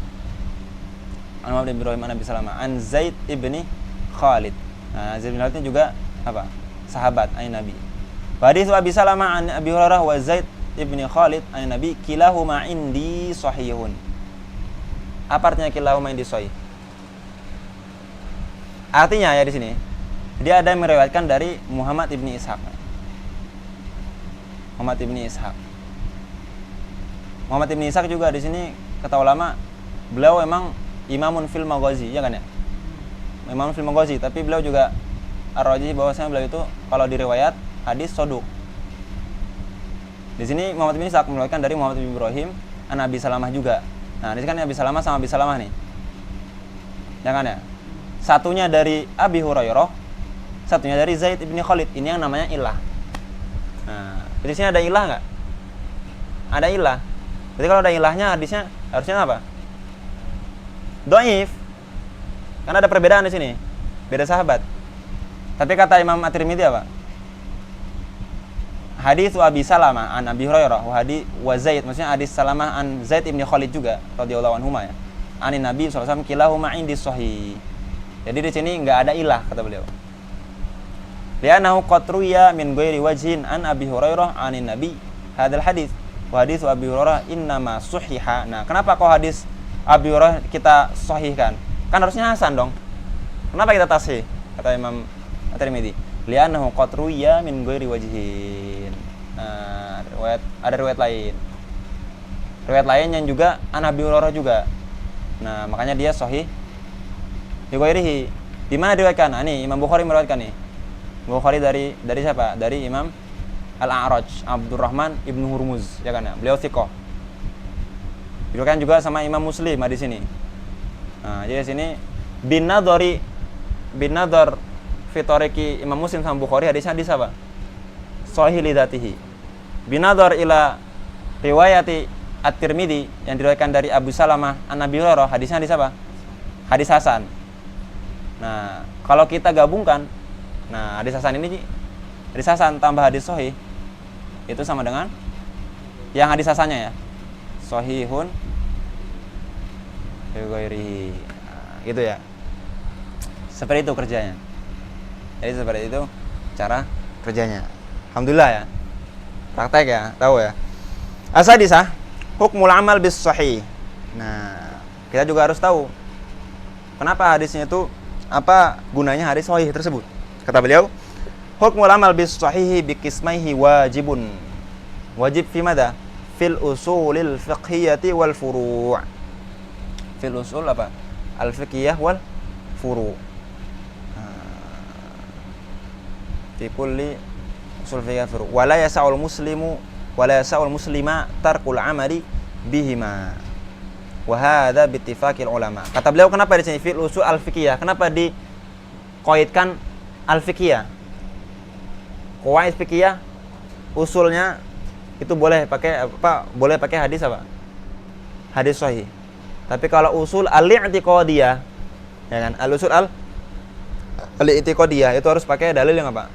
An Muhammad bin Ibrahim an Abi Salamah an Zaid ibni Khalid. Nah, Zaid bin Khalid ini juga apa? Sahabat ayat Nabi. Hadis Abi Salamah an Abi Hurairah wa Zaid ibni Khalid ayat Nabi kilahuma indi sahihun. Apa artinya kilahuma indi sahih? Artinya ya di sini dia ada yang meriwayatkan dari Muhammad ibni Ishaq. Muhammad ibni Ishaq. Muhammad ibni Ishaq juga di sini kata ulama beliau memang imamun fil maghazi, ya kan ya? Imamun fil maghazi, tapi beliau juga ar-rajih bahwasanya beliau itu kalau diriwayat hadis soduk. Di sini Muhammad ibni Ishaq meriwayatkan dari Muhammad bin Ibrahim an Abi Salamah juga. Nah, di sini kan Abi Salamah sama Abi Salamah nih. Ya kan ya? Satunya dari Abi Hurairah, satunya dari Zaid ibni Khalid. Ini yang namanya ilah. Nah, di sini ada ilah nggak? Ada ilah. Jadi kalau ada ilahnya hadisnya harusnya apa? Dhaif. Karena ada perbedaan di sini. Beda sahabat. Tapi kata Imam At-Tirmidzi apa? Hadis Abi Salamah an Abi Hurairah wa Zaid, maksudnya hadis Salamah an Zaid ibni Khalid juga radhiyallahu anhuma ya. Anin Nabi sallallahu alaihi wasallam kilahuma indi sahih. Jadi di sini enggak ada ilah kata beliau. Li'annahu qatruya min ghairi wajhin an Abi Hurairah anin Nabi hadzal hadis. Wa hadis Abi Hurairah innama suhiha. Nah, kenapa kok hadis Abi Hurairah kita sahihkan? Kan harusnya hasan dong. Kenapa kita tashih? Kata Imam At-Tirmidzi, li'annahu qad ruwiya min ghairi wajhin. Ada riwayat lain. Riwayat lain yang juga an Abi Hurairah juga. Nah, makanya dia sahih bi ghairihi. Di mana diriwayatkan? Ini Imam Bukhari meriwayatkan nih. Bukhari dari siapa? Dari Imam Al-A'raj, Abdurrahman ibnu Hurmuz, ya kan ya? Beliau thiqah. Diriwayatkan juga sama Imam Muslim di sini. Nah, jadi di sini bin nadhar fi tariqi Imam Muslim sama Bukhari hadisnya hadis apa? Sahih li dzatihi. Bin nadhar ila riwayati At-Tirmidzi yang diriwayatkan dari Abu Salamah an Nabi Hurairah, hadisnya hadis apa? Hadis hasan. Nah, kalau kita gabungkan, nah hadis hasan ini, hadis hasan tambah hadis sahih, itu sama dengan yang hadis hasannya ya, sahihun bi ghairihi. Gitu ya. Seperti itu kerjanya. Jadi seperti itu cara kerjanya. Alhamdulillah ya. Praktek ya, tahu ya. Asadisah, hukmul amal bis sahih. Nah, kita juga harus tahu kenapa hadisnya itu, apa gunanya hadis sahih tersebut. Kata beliau, hukmul amal bis sahihi bi qismaihi wajibun. Wajib fi madza? Fil usulil fiqhiyati wal furu'. Fil usul apa? Al fiqhiyah wal furu'. Fi kulli usul fiqhiyah furu'. Wa la yas'ul muslima tarkul amali bihima. Wa hadza bi ittifaqil ulama. Kata beliau, kenapa di sini fil usul al fiqhiyah? Kenapa dikoitkan al fiqhiyah? Qawaid fiqhiyah usulnya itu boleh pakai apa? Boleh pakai hadis apa? Hadis sahih. Tapi kalau usul al-i'tiqadiyah, ya kan? Al-usul al-i'tiqadiyah itu harus pakai dalil yang apa?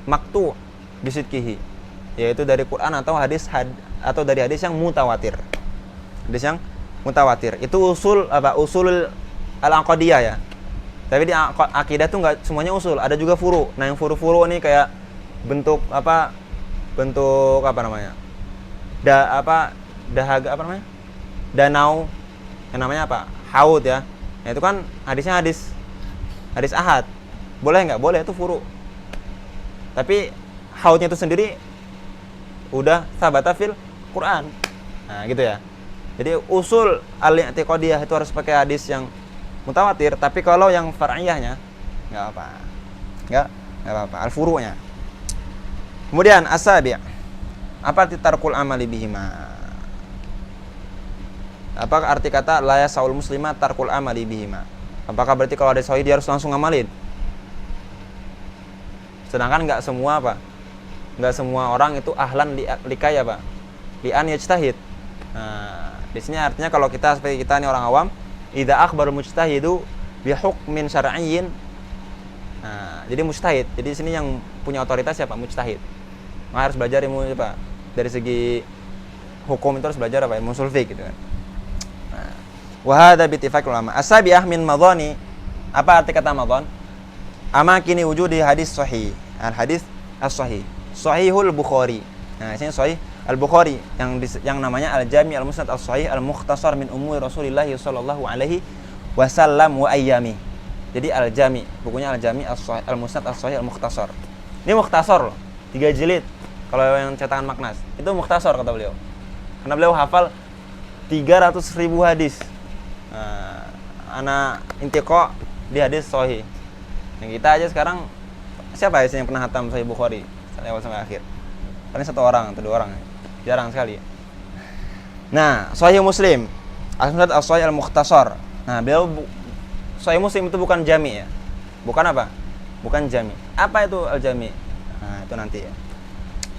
Maqtu' bisidqihi, yaitu dari Quran atau atau dari hadis yang mutawatir. Hadis yang mutawatir. Itu usul apa? Usul al-aqdiyah ya. Tapi di akidah tuh enggak semuanya usul, ada juga furu. Nah, yang furu-furu ini kayak bentuk apa? Bentuk apa namanya? Dahaga apa namanya? Danau. Yang namanya apa? Haud ya. Nah, itu kan hadisnya hadis ahad. Boleh enggak? Boleh, itu furu. Tapi haudnya itu sendiri udah sabata fil Quran. Nah, gitu ya. Jadi usul al-i'tiqadiyah itu harus pakai hadis yang mutawatir, tapi kalau yang far'iyahnya enggak apa. Enggak apa-apa, al-furu'nya. Kemudian asabi'. Apa arti tarkul amali bihima? Apa arti kata la yasaul muslima tarkul amali bihima? Apakah berarti kalau ada sahih dia harus langsung ngamalin? Sedangkan enggak semua apa? Enggak semua orang itu ahlan likaya, Pak. Li'an yajtahid. Nah, di sini artinya kalau kita seperti kita ini orang awam, idza akhbarul mujtahidu bi hukmin syar'iyyin. Nah, jadi mujtahid. Jadi di sini yang punya otoritas siapa? Mujtahid. Maka harus belajar ilmu apa? Dari segi hukum itu harus belajar apa? Ilmu ushul fiqh gitu kan. Nah, wa hadza bi ittifaqil ulama. Asabi'ah min madhani. Apa arti kata madhan? Amakini wujudi hadis sahih. Al hadis as-sahih. Sahihul Bukhari. Nah, ini sahih Al-Bukhari yang namanya Al-Jami' Al-Musnad As-Sahih Al-Mukhtasar min Umuri Rasulillah sallallahu alaihi wasallam wa ayyami. Jadi Al-Jami', bukunya Al-Jami' Al-Musnad As-Sahih Al-Mukhtasar. Ini mukhtasar loh, 3 jilid. Kalau yang cetakan Maknas, itu mukhtasar kata beliau. Karena beliau hafal 300.000 hadis. Nah, ana intiqa di hadis sahih. Yang kita aja sekarang siapa ya yang pernah hatam Sahih Bukhari dari awal sampai akhir? Paling 1 orang atau 2 orang. Jarang sekali. Nah, Sahih Muslim, Al-Musnad As-Sahih Al-Mukhtasar. Nah, beliau Sahih Muslim itu bukan jami' ya. Bukan apa? Bukan jami'. Apa itu al-jami'? Nah, itu nanti ya.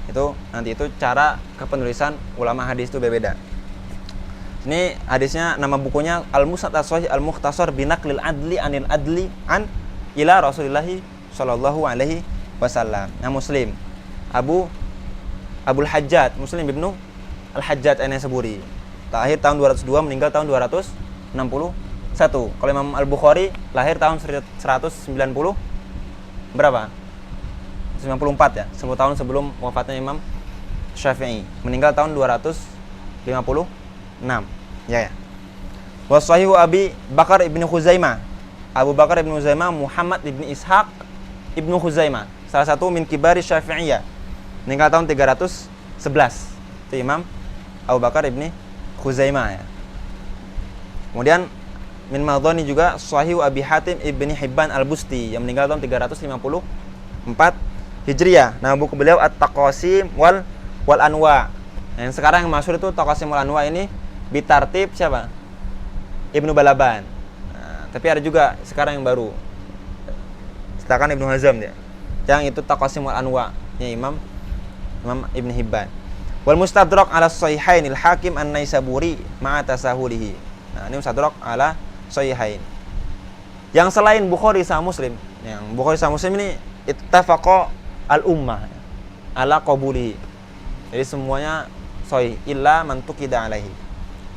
Itu cara kepenulisan ulama hadis itu berbeda. Ini hadisnya, nama bukunya Al-Musnad As-Sahih Al-Mukhtasar binaqlil adli anil adli an ila Rasulillah sallallahu alaihi wasallam. Nah, Muslim Abul Hajjaj Muslim ibnu Al-Hajjaj An-Naisaburi. Lahir tahun 202, meninggal tahun 261. Kalau Imam Al-Bukhari lahir tahun 190 berapa? 94 ya, 10 tahun sebelum wafatnya Imam Syafi'i. Meninggal tahun 256. Ya. Wa sahihu Abi Bakar ibnu Khuzaimah. Abu Bakar ibn Huzaimah Muhammad ibn Ishaq ibn Huzaimah, salah satu min kibari Syafi'iyah, meninggal tahun 311. Itu Imam Abu Bakar ibn Huzaimah ya. Kemudian min madhani juga Sahih Abi Hatim ibn Hibban al-Busti yang meninggal tahun 354 Hijriah. Nama buku beliau At-Taqasim wal Anwa. Yang sekarang yang masyhur itu Taqasim wal Anwa ini bitartib siapa? Ibnu Balaban. Nah, tapi ada juga sekarang yang baru. Sedangkan Ibnu Hazm dia. Yang itu Taqasim wal Anwa, ya Imam Ibn Hibban. Wal Mustadrak ala Sahihainil Hakim An-Naisaburi ma'a tasahulihi. Nah, ini Mustadrak ala Sahihain. Yang selain Bukhari sama Muslim, yang Bukhari sama Muslim ini ittafaqa al-ummah ala qabulihi. Jadi semuanya sahih illa man tuqida alaihi.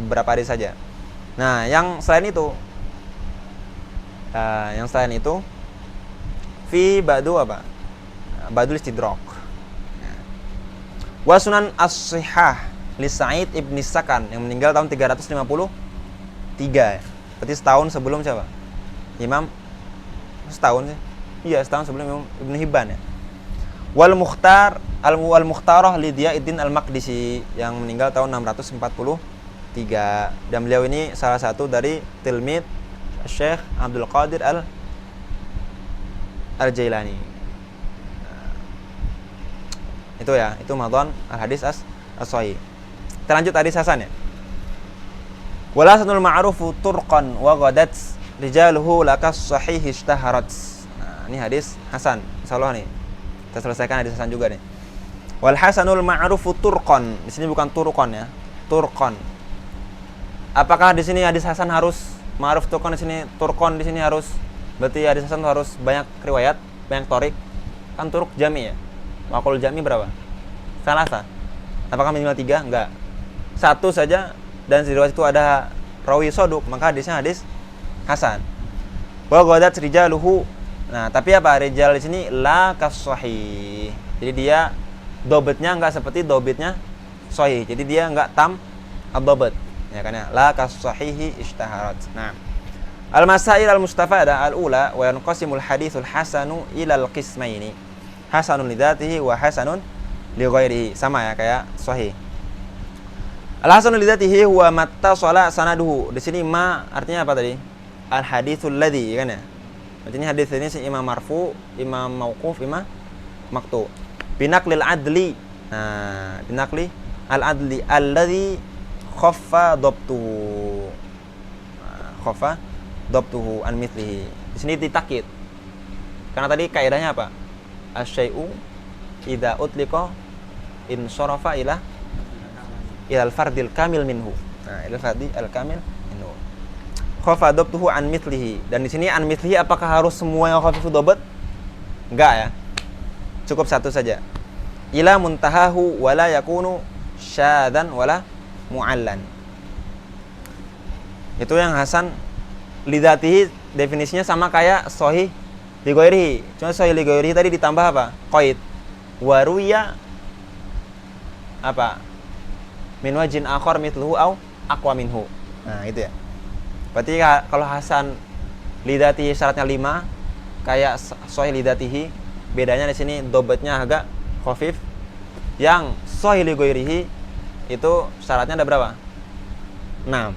Beberapa hadis saja. Nah, yang selain itu fi ba'du apa? Ba'dul istidrak. Wa sunan as-sihah li Sa'id ibn Sakan yang meninggal tahun 353. Berarti setahun sebelum siapa? Setahun sih. Iya, setahun sebelum Imam Ibn Hibban ya. Wal Mukhtarah li Diyauddin al-Maqdisi yang meninggal tahun 643. Dan beliau ini salah satu dari tilmid Syekh Abdul Qadir Al-Jailani. Itu ya, itu madhan al-hadis as-sahih. Kita lanjut hadis hasan ya. Wala sanul ma'rufu turqan wa ghadat rijaluhu lakas sahih ishtaharat. Nah, ini hadis hasan. Insyaallah nih. Kita selesaikan hadis hasan juga nih. Wal hasanul ma'rufu turqan. Di sini bukan turqan ya. Turqan. Apakah di sini hadis hasan harus ma'ruf turqan, di sini turqan, di sini harus berarti hadis hasan harus banyak riwayat, banyak torik? Kan turuk jami ya. Maqul jami berapa? Salasa. Apakah minimal 3? Enggak. 1 saja dan di riwayat itu ada rawi soduk, maka hadisnya hadis hasan. Wa ghadat rijaluhu. Nah, tapi apa? Rijal di sini la kas-sahih. Jadi dia dobetnya enggak seperti dobetnya sahih. Jadi dia enggak tam ad-dabt. Ya kan ya? La kas-sahihi ishtaharat. Nah, al-masail al-mustafada al-ula wa yanqasimul haditsul hasanu ila al-qismaini. Hasanun li dzatihi wa hasanun li ghairihi. Sama ya kayak sahih. Al-hasanun li dzatihi huwa mattasala sanaduhu. Di sini ma artinya apa tadi? Al-haditsul ladzi, kan ya? Berarti ini hadis ini si imam marfu, imam mauquf, imam maqtu. Binaqlil adli. Nah, binaqli al-adli alladzi khaffa dhabtuhu. Khaffa dhabtuhu an mithlihi. Di sini ditakkid. Karena tadi kaidahnya apa? Asy-syai'u idza utliqa in sarafa ila al-fardil kamil minhu. Nah, ila al-fardi al-kamil minhu. Khaffa dhabtuhu an mithlihi. Dan di sini an mithlihi apakah harus semua yang khafifu dhabt? Enggak ya. Cukup satu saja. Ila muntahahu wala yakunu syadan wala mu'allan. Itu yang hasan lidzatihi definisinya sama kayak sahih li ghairihi. Cuma sahih li ghairihi tadi ditambah apa? Qaid. Wa ruya apa? Min wajhin akhar mithluhu au aqwa minhu. Nah, itu ya. Berarti kalau hasan lidzatihi syaratnya 5, kayak sahih lidzatihi bedanya di sini dobetnya agak khafif. Yang sahih li ghairihi itu syaratnya ada berapa? 6. Nah.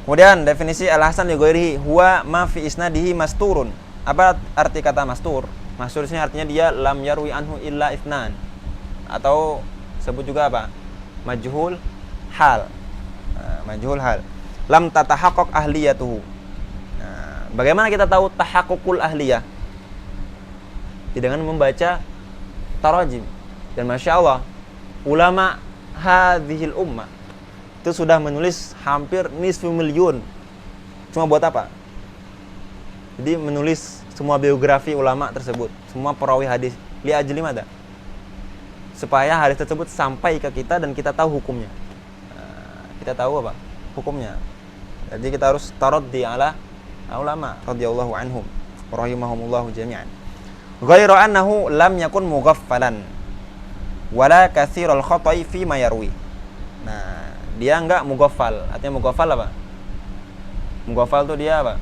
Kemudian definisi al-hasan li ghairihi huwa ma fi isnadihi masturun. Apa arti kata mastur? Mastur ini artinya dia lam yarwi anhu illa itsnan. Atau sebut juga apa? Majhul hal. Majhul hal. Lam tatahaqqaq ahliyatuhu. Nah, bagaimana kita tahu tahaqqukul ahliyah? Dengan membaca tarajim. Dan Masya Allah, ulama hadhil ummah itu sudah menulis hampir nisfu milyun. Cuma buat apa? Jadi menulis semua biografi ulama tersebut, semua perawi hadis. Li ajli mada? Supaya hadis tersebut sampai ke kita dan kita tahu hukumnya. Kita tahu apa? Hukumnya. Jadi kita harus taraddi ala ulama radhiyallahu anhum rahimahumullahu jami'an. Ghairu annahu lam yakun mughaffalan wala katsirul khata'i fi ma yarwi. Nah, dia enggak mughaffal. Artinya mughaffal apa? Mughafal tuh dia apa?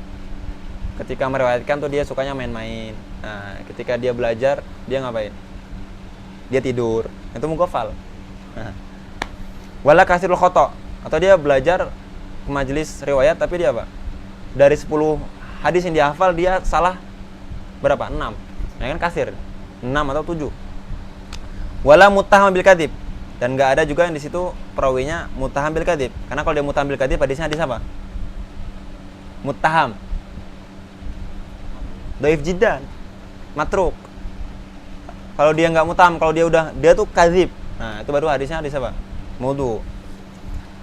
Ketika meriwayatkan tuh dia sukanya main-main. Nah, ketika dia belajar, dia ngapain? Dia tidur. Itu mughafal. Nah. Wala kasirul khata, atau dia belajar ke majelis riwayat tapi dia apa? Dari 10 hadis yang dihafal dia salah berapa? 6. Nah, kan kasir. 6 atau 7. Wala muttaham bil kadzib. Dan enggak ada juga yang di situ perawinya muttaham bil kadzib. Karena kalau dia muttaham bil kadzib hadisnya hadis apa? Muttaham. Dhaif jiddan. Matruk. Kalau dia enggak muttaham, kalau dia tuh kadzib. Nah, itu baru hadisnya hadis apa? Maudhu.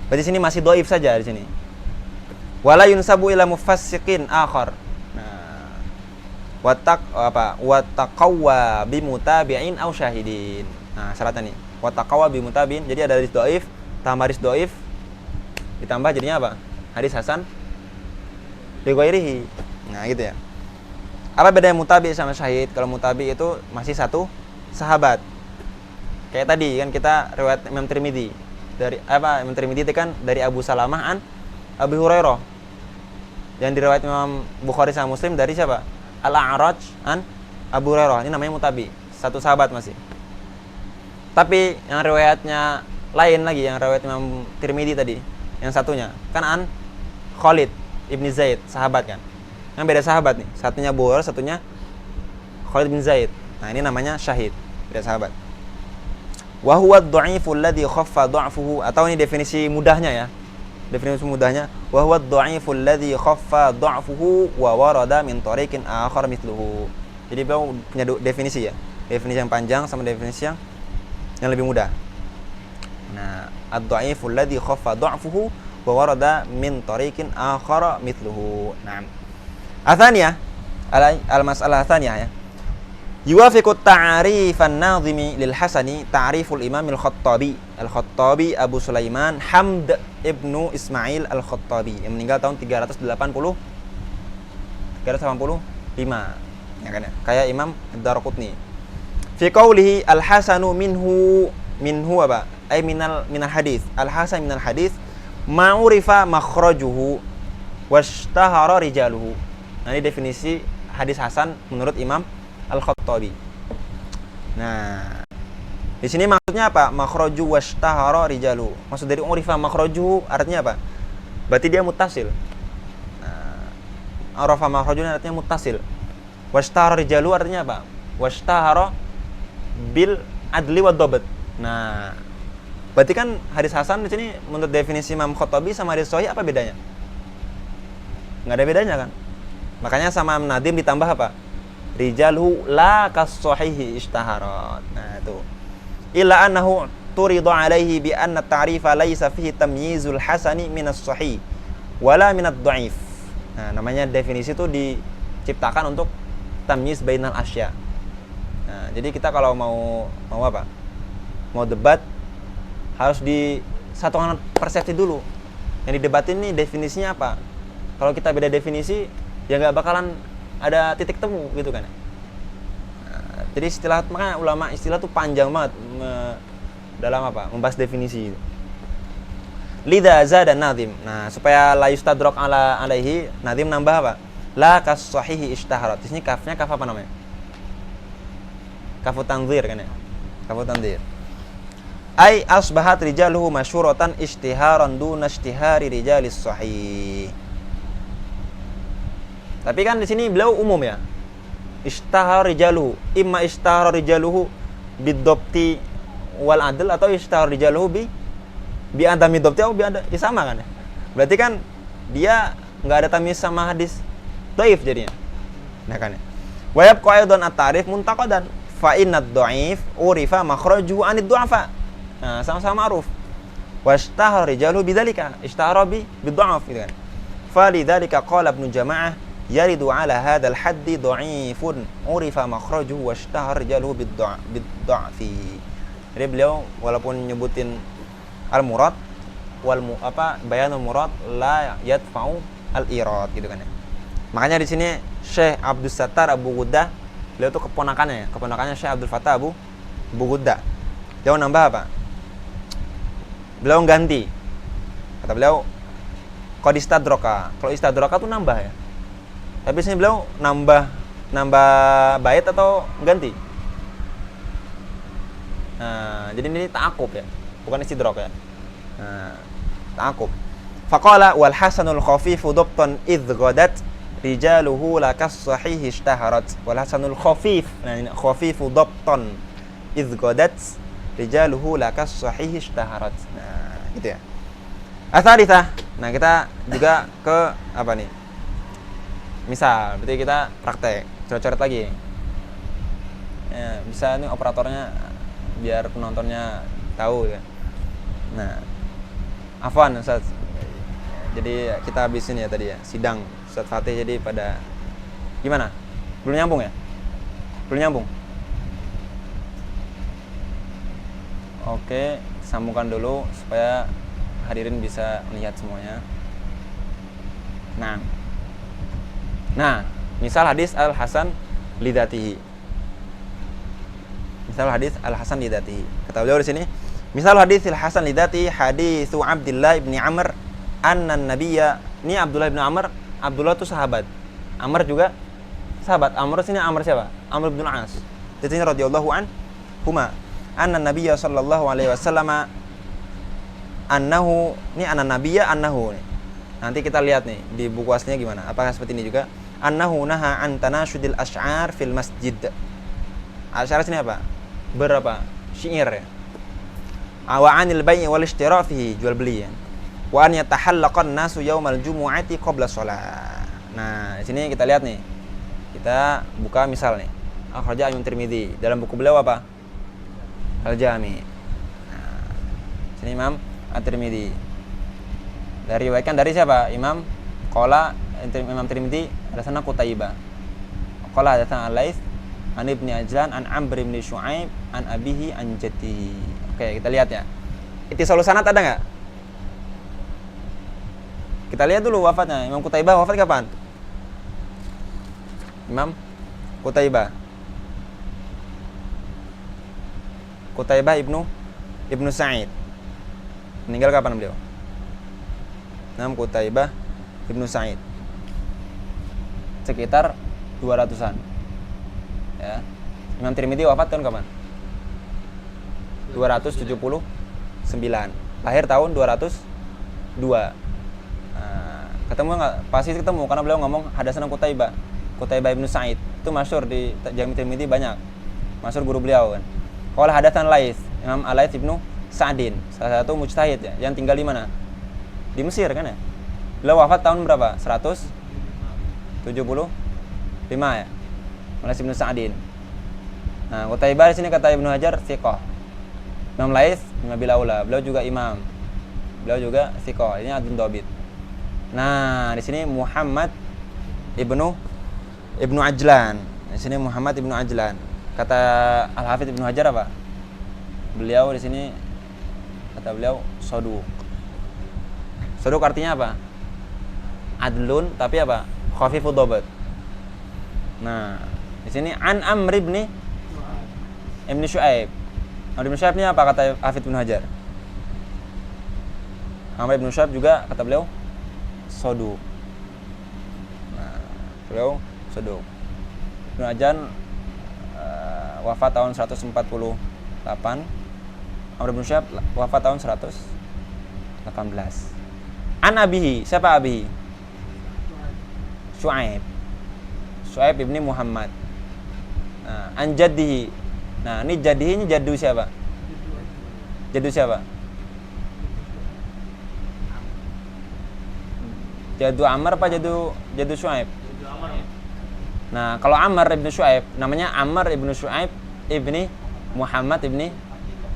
Berarti sini masih dhaif saja di sini. Wala yunsabu ila mufassiqin akhar. Nah, wataqawwa bi mutabi'in aw syahidin. Nah, syaratnya nih. Wataqawwa bi mutabi'in. Jadi ada hadis dhaif, tambah hadis dhaif, ditambah jadinya apa? Hadis hasan li ghairihi. Nah, gitu ya. Apa bedanya mutabi sama syahid? Kalau mutabi itu masih satu sahabat. Kayak tadi kan kita riwayat Imam Tirmidzi. Dari apa? Imam Tirmidzi itu kan dari Abu Salamah an Abu Hurairah. Yang diriwayat Imam Bukhari sama Muslim dari siapa? Al-A'raj an Abu Hurairah. Ini namanya mutabi, satu sahabat masih. Tapi yang riwayatnya lain lagi, yang riwayat Imam Tirmidzi tadi, yang satunya kan an Khalid ibni Zaid, sahabat kan. Yang beda sahabat nih. Satunya Abu Hurairah, satunya Khalid bin Zaid. Nah, ini namanya syahid, beda sahabat. Wa huwa ad-dha'ifu alladhi khaffa dha'fuhu, atau ini definisi mudahnya ya. Definisi mudahnya, wa huwa ad-dha'ifu alladhi khaffa dha'fuhu wa warada min tariqin akhar mithluhu. Jadi beliau punya definisi ya. Definisi yang panjang sama definisi yang lebih mudah. Nah, ad-dha'ifu alladhi khaffa dha'fuhu wa warada min tariqin akhar mithluhu. Naam. Atsaniyah, al-mas'alah tsaniyah ya. Yuwafiqu ta'arif an-nazimi lil Hasani ta'riful Imam al-Khattabi. Al-Khattabi Abu Sulaiman Hamd ibnu Ismail al-Khattabi yang meninggal tahun 385 ya kan ya. Kayak Imam Ad-Darqutni. Fi qawlihi al-Hasanu minhu apa? Ay minal hadis. Al-Hasan minal hadis ma'urifa makhrajuhu washtahara rijaluhu. Nah, ini definisi hadis hasan menurut Imam Al-Khattabi. Nah, di sini maksudnya apa? Makhraju washtahara rijalu. Maksud dari urifa makhraju artinya apa? Berarti dia muttasil. Nah, urafa makhraju artinya muttasil. Washtahara rijalu artinya apa? Washtahara bil adli wad dhabt. Nah, berarti kan hadis hasan di sini menurut definisi Imam Khattabi sama hadis sahih apa bedanya? Enggak ada bedanya kan? Makanya sama Nadim ditambah apa? Rijalhu la kas-sahihi ishtaharat. Nah, itu. Illa annahu turida alaihi bi anna ta'rifa laysa fihi tamyizul hasani min as-sahih wala min ad-dha'if. Nah, namanya definisi itu diciptakan untuk tamyiz bainal asya. Nah, jadi kita kalau mau apa? Mau debat harus disatukan persepsi dulu. Yang didebatin nih definisinya apa? Kalau kita beda definisi, ya nggak bakalan ada titik temu gitu kan. Nah, jadi makanya ulama istilah tuh panjang banget dalam apa? Membahas definisi itu. Lidza zada Nadim. Nah, supaya la yustadrak alaihi, Nadim nambah apa? La kas-sahihi ishtaharat. Di sini kafnya kaf apa namanya? Kafu tanzir kan ya? Kafu tanzir. Ai asbahat rijaluhu masyhuratan ishtiharan duna ishtihari rijalis sahih. Tapi kan di sini beliau umum ya. Ishtahar rijaluhu, imma ishtahar rijaluhu bidobti wal adl, atau ishtahar rijaluhu bi adami dobti atau bi ada, ya sama kan ya. Berarti kan dia enggak ada tamyiz sama hadis dhaif jadinya. Nah kan ya. Wa yabqa aidan at-ta'rif muntaqadan fa inna ad-dha'if urifa makhrajuhu anid du'afa. Nah, sama-sama ma'ruf. Wa ishtahar rijaluhu bidzalika, ishtahara bid-dha'af gitu kan. Fa lidzalika qala Ibnu Jama'ah yaridu ala hadzal haddi dha'ifun urifa makhrajuhu washtahar rijaluhu bid-dha'fi. Jadi beliau walaupun nyebutin al-murad bayanul murad la yadfa'u al-irad gitu kan ya. Makanya di sini Syekh Abdus Sattar Abu Ghuddah, beliau itu keponakannya Syekh Abdul Fattah Abu Ghuddah. Beliau nambah apa? Beliau ganti. Kata beliau, qad istadroka. Kalau istadroka tuh nambah ya. Tapi sini beliau nambah bait atau ganti? Nah, jadi ini ta'aqub ya, bukan istidrok ya. Nah, ta'aqub. Faqala wal hasanul khafifu dabtan idh ghadat rijaluhu lakas sahih ishtaharat. Wal hasanul khafif. Nah, ini khafifu dabtan idh ghadat rijaluhu lakas sahih ishtaharat. Nah, gitu ya. Atsaritsah. Nah, kita juga ke apa nih? Misal, berarti kita praktek. Coret-coret lagi. Ya, bisa nih operatornya biar penontonnya tahu ya. Nah, afwan Ustaz. Jadi kita habisin ya tadi ya, sidang Ustaz Fatih, jadi pada gimana? Belum nyambung ya? Belum nyambung? Oke, sambungkan dulu supaya hadirin bisa melihat semuanya. Nah, misal hadis Al-Hasan lidatihi. Misal hadis Al-Hasan lidatihi. Kata beliau di sini, misal hadis Al-Hasan lidatihi hadisu Abdullah bin Amr anna nabiyya. Ini Abdullah bin Amr, Abdullah itu sahabat. Amr juga sahabat. Amr sini Amr siapa? Amr bin As. Di sini radhiyallahu anhuma. Anna nabiyya sallallahu alaihi wasallam annahu, ini anna nabiyya annahu nih. Nanti kita lihat nih di buku aslinya gimana. Apakah seperti ini juga? Annahu naha an tanashudil asy'ar fil masjid. Asy'ar sini apa? Berapa? Syair ya. Wa anil bai' wal ishtira' fihi, jual beli ya. Wa an yatahallaqan nasu yaumal jumu'ati qabla shalah. Nah, di sini kita lihat nih. Kita buka misal nih. Akhraja Imam Tirmidzi. Dalam buku beliau apa? Al-Jami'. Nah, sini Imam At-Tirmidzi. Dari riwayatkan dari siapa? Imam Tirmidzi, hadatsana Qutaibah. Qala hadatsana Al-Laits an Ibnu Ajlan an Amr bin Syu'aib an abihi an jaddihi. Oke, kita lihat ya. Ittisalus sanad ada enggak? Kita lihat dulu wafatnya. Imam Qutaibah wafat kapan? Imam Qutaibah Ibnu Sa'id. Meninggal kapan beliau? Imam Qutaibah Ibnu Sa'id. Sekitar 200-an. Ya. Imam Tirmidzi wafat tahun kapan? 279. Lahir tahun 202. Nah, ketemu enggak? Pasti ketemu karena beliau ngomong hadatsana Qutaibah Ibnu Sa'id. Itu masyhur di Jami' Tirmidzi, banyak. Masyhur guru beliau kan. Qala hadatsana Laits, Imam Al-Laits Ibnu Sa'din, salah satu mujtahid ya, yang tinggal di mana? Di Mesir kan ya? Beliau wafat tahun berapa? 175 ya. Laits Ibnu Sa'din. Nah, Qutaibah di sini kata Ibnu Hajar thiqah. Imam Laits Nabil Aula, beliau juga imam. Beliau juga thiqah. Ini adun dhabit. Nah, di sini Muhammad Ibnu Ajlan. Di sini Muhammad Ibnu Ajlan. Kata Al-Hafidz Ibnu Hajar apa? Beliau di sini kata beliau saduq. Saduq artinya apa? Adlun, tapi apa? Khafifud dhabt. Nah, di sini an Amr bin Syu'aib. Amr bin Syu'aib ini apa kata Hafidz Ibnu Hajar? Amr bin Syu'aib juga kata beliau saduq. Nah, beliau saduq. Ibnu Ajlan wafat tahun 148. Amr bin Syu'aib wafat tahun 118. An abihi, siapa abihi? Syu'aib ibni Muhammad. Nah, an jaddihi. Nah, ini jaddihi, ini jaddu siapa? Jaddu siapa? Jaddu Amr apa jaddu Syu'aib? Nah, kalau Amr ibnu Syu'aib namanya Amr ibnu Syu'aib ibni Muhammad ibni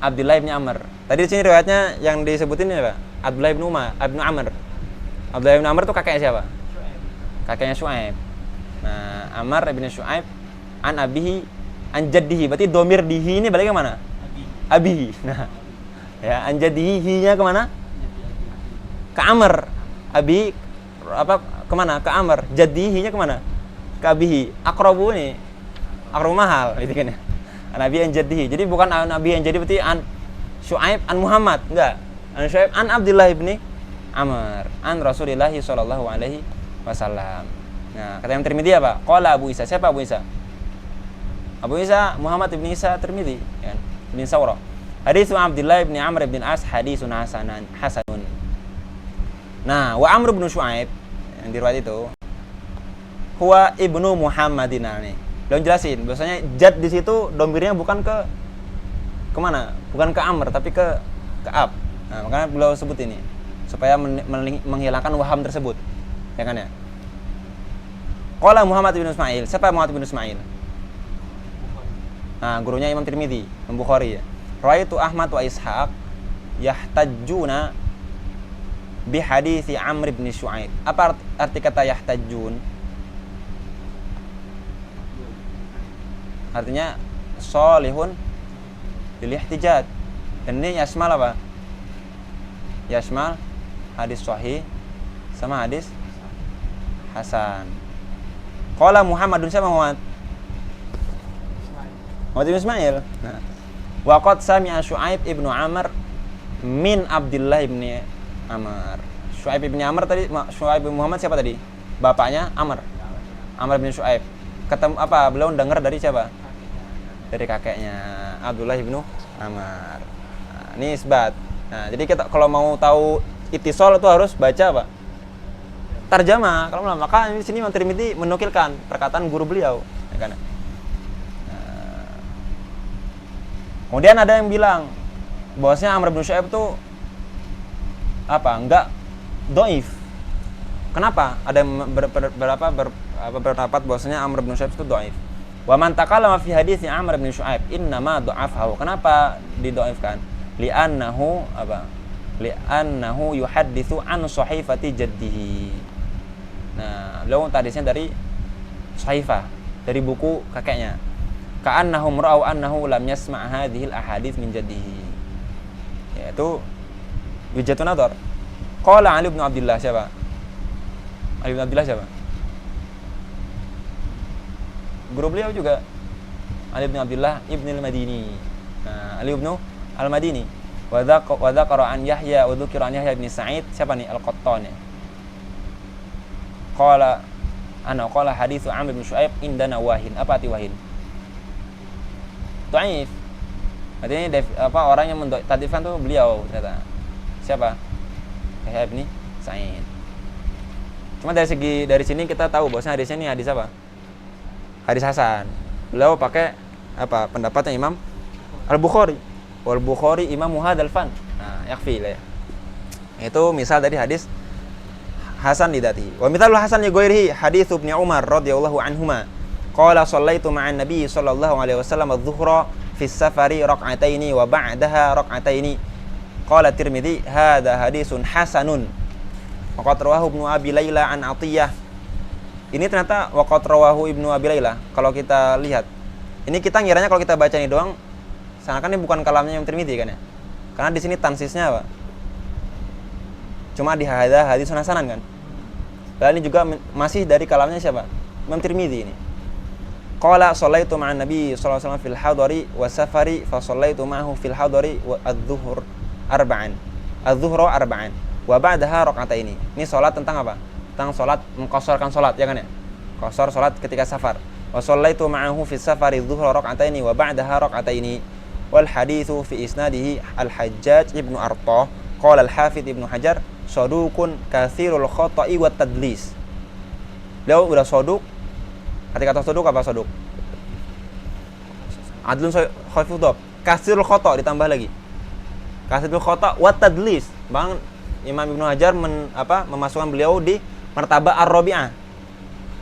Abdullah ibni Amr. Tadi di sini riwayatnya yang disebutin ini apa? Abdullah ibnu Amr. Abdullah ibnu Amr itu kakeknya siapa? Kakeknya Syu'aib. Nah, Amr ibnu Syu'aib an abihi an jaddihi. Berarti domir dihi ini balik ke mana? Abihi. Nah, ya, an jaddihi hi-nya ke mana? Ke Amr. Abi apa kemana? Ke Amr. Jaddihi hi-nya ke mana? Ke abihi. Aqrabu nih. Aqrabu mahal gitu kan ya. An abi an jaddihi. Jadi bukan an abi an jadi berarti an Syu'aib an Muhammad, enggak. An Syu'aib an Abdullah ibni Amr an Rasulillah sallallahu alaihi wasallam. Nah, kata Imam Tirmidzi apa? Qala Abu Isa. Siapa Abu Isa? Abu Isa Muhammad bin Isa Tirmidzi, kan? Bin Sawrah. Hadis Abdullah bin Amr bin As hadisun hasanun. Nah, wa Amr bin Syuaib yang diriwayat itu huwa ibnu Muhammadin nih. Belum jelasin, bahwasanya jad di situ domirnya bukan ke kemana? Bukan ke Amr tapi ke Ab. Nah, makanya beliau sebut ini supaya menghilangkan waham tersebut. Ya kan ya? Qala Muhammad bin Ismail. Siapa Muhammad bin Ismail? Nah, gurunya Imam Tirmidzi, Imam Bukhari ya. Ra'aitu Ahmad wa Ishaq yahtajjuna bi hadits Amr bin Syuaib. Apa arti kata yahtajjun? Artinya sholihun lil ihtijaj. Dan ini yasmal apa? Yasmal hadis sahih sama hadis hasan. Qala Muhammadun sama Muhammad bin Ismail. Nah, wa qad sami'a Syuaib ibnu Amr min Abdullah ibni Amr. Syuaib ibni Amr tadi, Syuaib bin Muhammad siapa tadi? Bapaknya Amr. Amr bin Syuaib. Ketemu apa? Beliau dengar dari siapa? Dari kakeknya Abdullah ibnu Amr. Nah, ini isbat. Nah, jadi kita kalau mau tahu ittisal itu harus baca apa? Tarjamah. Kalau maka di sini Imam Tirmidzi menukilkan perkataan guru beliau, ya kan? Kemudian ada yang bilang bahwasanya Amr bin Syuaib itu apa? Enggak dhaif. Kenapa? Ada yang berpendapat bahwasanya Amr bin Syuaib itu dhaif. Wa man takallama fi hadits Amr bin Syuaib innama dha'afahu. Kenapa didhaifkan? Li'annahu apa? Li'annahu yuhadditsu an sahifati jaddihi. Nah, beliau hadisnya dari sahifah, dari buku kakeknya. Ka'annahum ra'au annahu lam yasma' hadhil ahadits min jaddihi. Yaitu wijatun nadhar. Qala Ali bin Abdullah siapa? Ali bin Abdullah siapa? Guru beliau juga Ali bin Abdullah ibn al-Madini. Nah, Ali bin al-Madini. Wa dzakara an Yahya wa dzukira an Yahya bin Sa'id. Siapa nih? Al-Qattani. Qala haditsu Amr bin Syuaib indana wahin. Apa arti wahin? Dhaif. Artinya orang yang mendhaifkan tuh beliau ternyata. Siapa? Yahya bin Sa'id. Cuma dari sini kita tahu bahwasanya hadisnya ini hadis apa? Hadis hasan. Beliau pakai apa? Pendapatnya Imam Al-Bukhari. Wal Bukhari Imam hadzal fan. Nah, yakfi lah ya. Itu misal dari hadis hasan lidati. Wa mithalul hasan li ghairihi hadits Ibnu Umar radhiyallahu anhuma. Qala shallaitu ma'an nabiy sallallahu alaihi wasallam adh-dhuhra fi safari rak'ataini wa ba'daha rak'ataini. Qala Tirmidzi hadza hadisun hasanun. Wa qad rawahu Ibnu Abi Laila an Atiyah. Ini ternyata wa qad rawahu Ibnu Abi Laila. Kalau kita lihat, ini kita ngiranya kalau kita baca ini doang, seakan ini bukan kalamnya Imam Tirmidzi kan ya? Karena di sini tansisnya apa? Cuma di hadza hadisun hasanan kan? Dan ini juga masih dari kalamnya siapa? Imam Tirmidzi ini. Qala shallaitu ma'an nabi sallallahu alaihi wasallam fil hadari wa safari fa shallaitu ma'ahu fil hadari wa adz-dzuhur arba'an. Adz-dzuhru arba'an wa ba'daha rak'ataini. Ini salat tentang apa? Tentang salat mengqasarkan salat ya kan ya? Qasar salat ketika safar. Wa shallaitu ma'ahu fis safari adz-dzuhra rak'ataini wa ba'daha rak'ataini. Wal haditsu fi isnadihi Al-Hajjaj ibnu Artah qala Al-Hafidz Ibnu Hajar saduqun katsirul khata'i wat tadlis. Beliau udah saduq. Arti kata saduq apa saduq? Adlun khafidhab. Katsirul khata' ditambah lagi. Katsirul khata' wat tadlis. Bang Imam Ibnu Hajar memasukkan beliau di martabah ar-rabi'ah.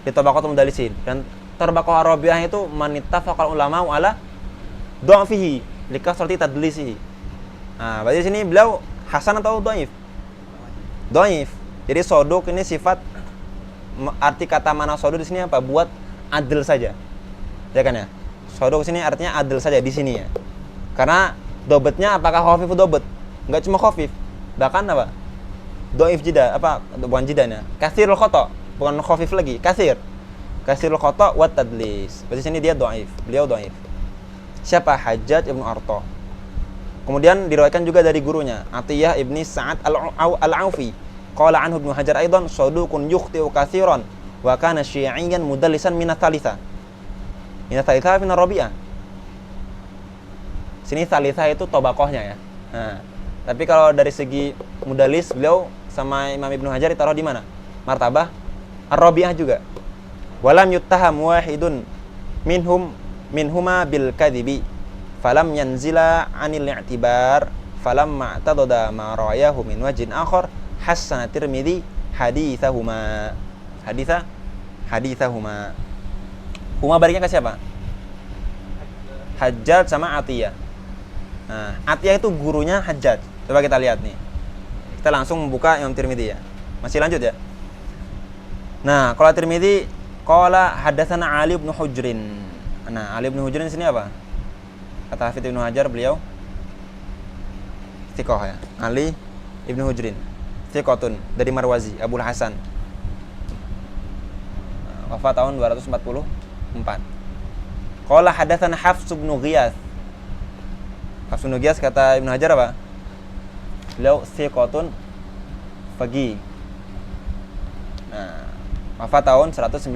Di tabaqatul mudallisin. Dan tabaqah ar-rabi'ah itu manittafaqal ulama ala dha'fihi likasrati tadlisihi. Nah, berarti di sini beliau hasan atau dhaif? Dhaif. Jadi saduq ini sifat, arti kata mana saduq di sini apa? Buat adil saja. Ya kan ya? Saduq sini artinya adil saja di sini ya. Karena dobetnya apakah khafif dobet? Enggak cuma khafif. Bahkan apa? Dhaif jida, apa? Bukan jidana. Katsirul khata, bukan khafif lagi, katsir. Katsirul khata wa tadlis. Berarti sini dia dhaif. Beliau dhaif. Siapa? Hajjaj Ibnu Artah. Kemudian diriwayatkan juga dari gurunya Atiyah ibni Sa'ad al-Aufi. Qala anhu Ibnu Hajar aidan saduqun yukhti'u katsiran wa kana syi'iyyan mudallisan min ats-tsalitsah. Min ats-tsalitsah min ar-rabi'ah. Sini tsalitsah itu tobakohnya ya. Nah, tapi kalau dari segi mudallis beliau sama Imam Ibnu Hajar ditaruh di mana? Martabah ar-rabi'ah juga. Walam yuttaham wahidun minhuma bil kadhibi falam yanzila 'anil i'tibar falamma i'tadada ma rawayahu min wajhin akhar hassana Tirmidzi haditsahuma. Haditsahuma. Huma baliknya ke siapa? Hajjaj sama Atiyah. Nah, Atiyah itu gurunya Hajjaj. Coba kita lihat nih. Kita langsung membuka Imam Tirmidzi ya. Masih lanjut ya. Nah, kalau Tirmidzi qala hadatsana Ali bin Hujrin. Nah, Ali bin Hujrin di sini apa? Kata Hafidz Ibnu Hajar beliau thiqah ya. Ali Ibnu Hujrin thiqatun dari Marwazi Abul Hasan. Wafat tahun 244. Qala hadatsana Hafs bin Ghiyath. Hafs bin Ghiyath kata Ibnu Hajar apa? Beliau thiqatun faqih. Nah, wafat tahun 194.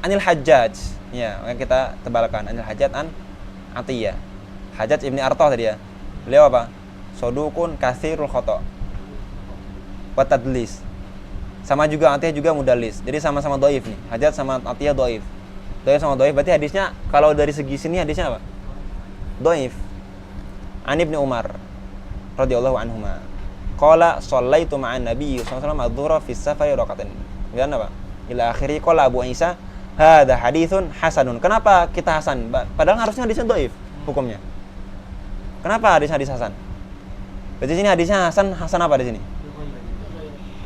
Anil Hajjaj. Ya, maka kita tebalkan Anil Hajjaj an Atiyah. Hajjaj Ibni Arthah tadi ya. Beliau apa? Saduqun katsirul khata'. Wa tadlis. Sama juga Atiyah juga mudallis. Jadi sama-sama dhaif nih. Hajjaj sama Atiyah dhaif. Dhaif sama dhaif berarti hadisnya kalau dari segi sini hadisnya apa? Dhaif. An Ibnu Umar radhiyallahu anhuma. Qala shallaitu ma'an Nabi sallallahu alaihi wasallam adh-dhuhra fi safari raqatan. Kemudian apa? Ila akhiri qala Abu Isa hadza haditsun hasanun. Kenapa kita hasan? Padahal harusnya hadisnya dhaif hukumnya. Kenapa hadisnya hadis hasan? Berarti sini hadisnya hasan, hasan apa di sini?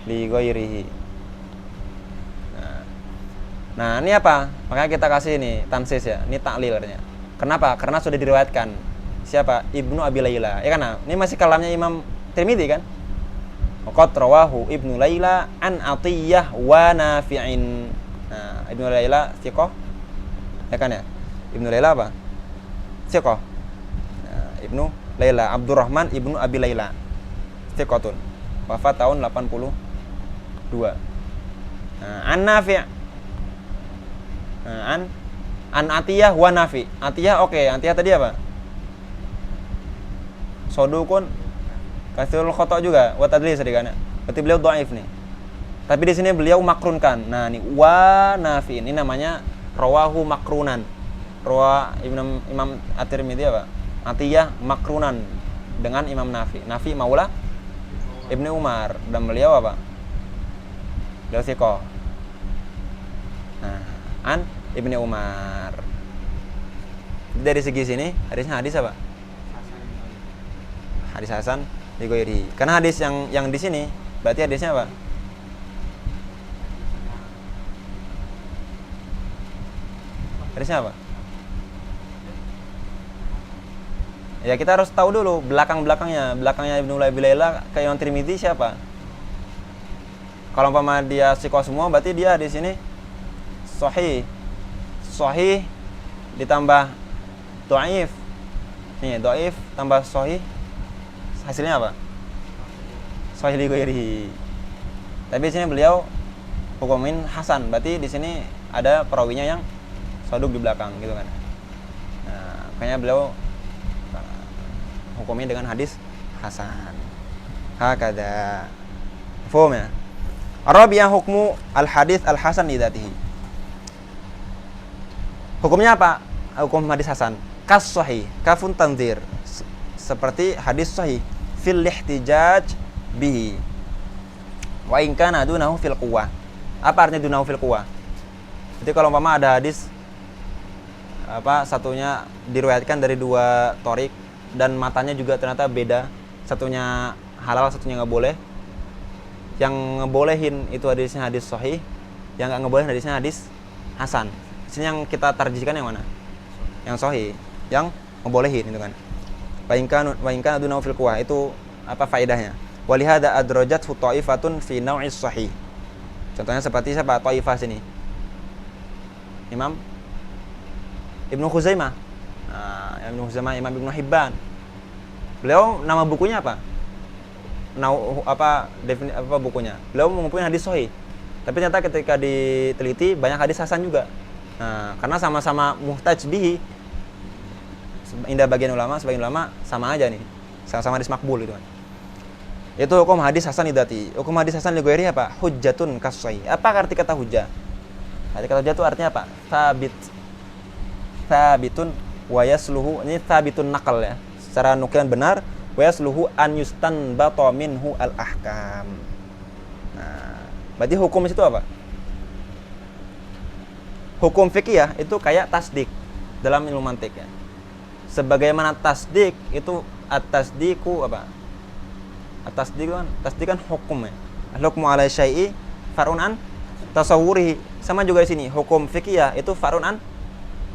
Li ghairihi. Nah, ini apa? Makanya kita kasih ini tansis ya. Ini taklil artinya. Kenapa? Karena sudah diriwayatkan. Siapa? Ibnu Abi Layla. Ya kan? Ini masih kalamnya Imam Tirmidzi kan? Qad rawahu Ibnu Layla an Atiyah wa Nafi'in. Nah, Ibnu Layla thiqah. Ya kan ya? Ibnu Layla apa? Thiqah. Nah, Ibnu Layla Abdurrahman Ibnu Abi Layla. Thiqatun. Wafat tahun 82. Nah, an Nafi'. Nah, an Atiyah wa Nafi'. Atiyah oke, Atiyah tadi apa? Saduqun katsirul khata' juga, wa tadlis tadi kan. Berarti beliau dhaif nih. Tapi di sini beliau makrunkan. Nah, ini wa Nafi'in. Ini namanya rawahu makrunan. Imam At-Tirmidzi apa? Atiyah makrunan dengan Imam Nafi. Nafi maula Ibnu Umar dan beliau apa? Beliau thiqah. Nah, an Ibnu Umar. Dari segi sini hadisnya hadis apa? Hadis hasan li ghairi. Karena hadis yang di sini berarti hadisnya apa? Hadisnya apa? Ya kita harus tahu dulu belakangnya Ibnu Abi Layla ke Imam Tirmidzi siapa? Kalau umpama dia thiqah semua berarti dia di sini sahih ditambah dhaif. Nih, dhaif tambah sahih hasilnya apa? Sahih li ghairihi. Tapi di sini beliau hukumin hasan. Berarti di sini ada perawinya yang saduq di belakang gitu kan. Nah, makanya beliau hukumnya dengan hadis hasan. Hakada. Faham ya? Arabiyyah hukmu al-hadis al-hasan li dzatihi. Hukumnya apa? Hukum hadis hasan. Kas sahih, kafun tanzir. Seperti hadis sahih fil ihtijaj bihi. Wa in kana dunahu fil quwwah. Apa artinya dunahu fil quwwah? Jadi kalau umpama ada hadis satunya diriwayatkan dari dua torik dan matanya juga ternyata beda, satunya halal satunya nggak boleh. Yang ngebolehin itu hadisnya hadis sahih, yang nggak ngebolehin hadisnya hadis hasan. Di sini yang kita tarjihkan yang mana? Yang sahih, yang ngebolehin itu kan. Wa in kana dunahu fil quwwah, itu apa faedahnya? Walihada adrajat ta'ifatun fi nau'is sahih. Contohnya seperti siapa? Ta'ifah sini. Imam Ibnu Khuzaimah. Nah, Ibnu Khuzaimah, Imam Ibnu Hibban. Beliau nama bukunya apa? bukunya. Beliau mengumpulkan hadis sahih. Tapi ternyata ketika diteliti banyak hadis hasan juga. Nah, karena sama-sama muhtaj bihi. Indah sebagian ulama sama aja nih. Sama-sama hadis makbul gitu kan. Itu hukum hadis hasan lidati. Hukum hadis hasan li ghairi apa? Hujjatun kasai. Apa arti kata hujjah? Arti kata hujjah itu artinya apa? Thabitun wa yasluhu. Ini thabitun naqal ya. Secara nukilan benar, wa yasluhu an yustanbata minhu al-ahkam. Nah, berarti hukum itu apa? Hukum fikih itu kayak tasdik dalam ilmu mantik ya. Sebagaimana tasdik itu at-tasdiku apa? Tasdik kan hukum ya. Al-hukmu ala syai'i far'un an tasawwurihi. Sama juga di sini, hukum fikih itu far'un an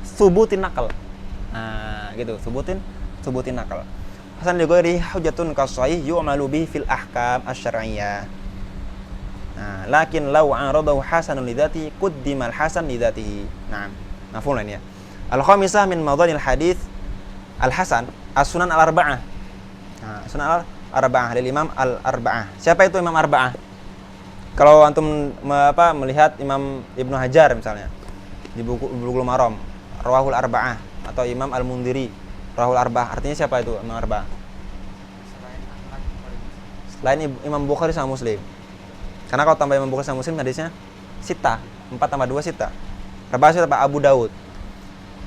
subutin naqal. Nah, gitu, subutin naqal. Hasan li ghairi hujjatun kasai yu'malu bihi fil ahkam asy-syar'iyyah. Nah, lakin law aradahu hasanun lidzati quddimal hasan lidzatihi. Naam. Mafhum ini ya. Al-khamisah min madhanil hadits al-hasan as-sunan al-arba'ah. Nah, sunan al-arba'ah dari Imam al-arba'ah. Siapa itu Imam arba'ah? Kalau antum melihat Imam Ibnu Hajar misalnya di buku Bulughul Maram, Rawahul Arba'ah, atau Imam Al-Mundhiri, Rawahul Arba'ah. Artinya siapa itu Imam arba'ah? Selain Imam Bukhari sama Muslim. Karena kalau tambah Imam Bukhari sama Muslim hadisnya sita, 4 tambah 2 sita. Arba'ah siapa? Abu Daud.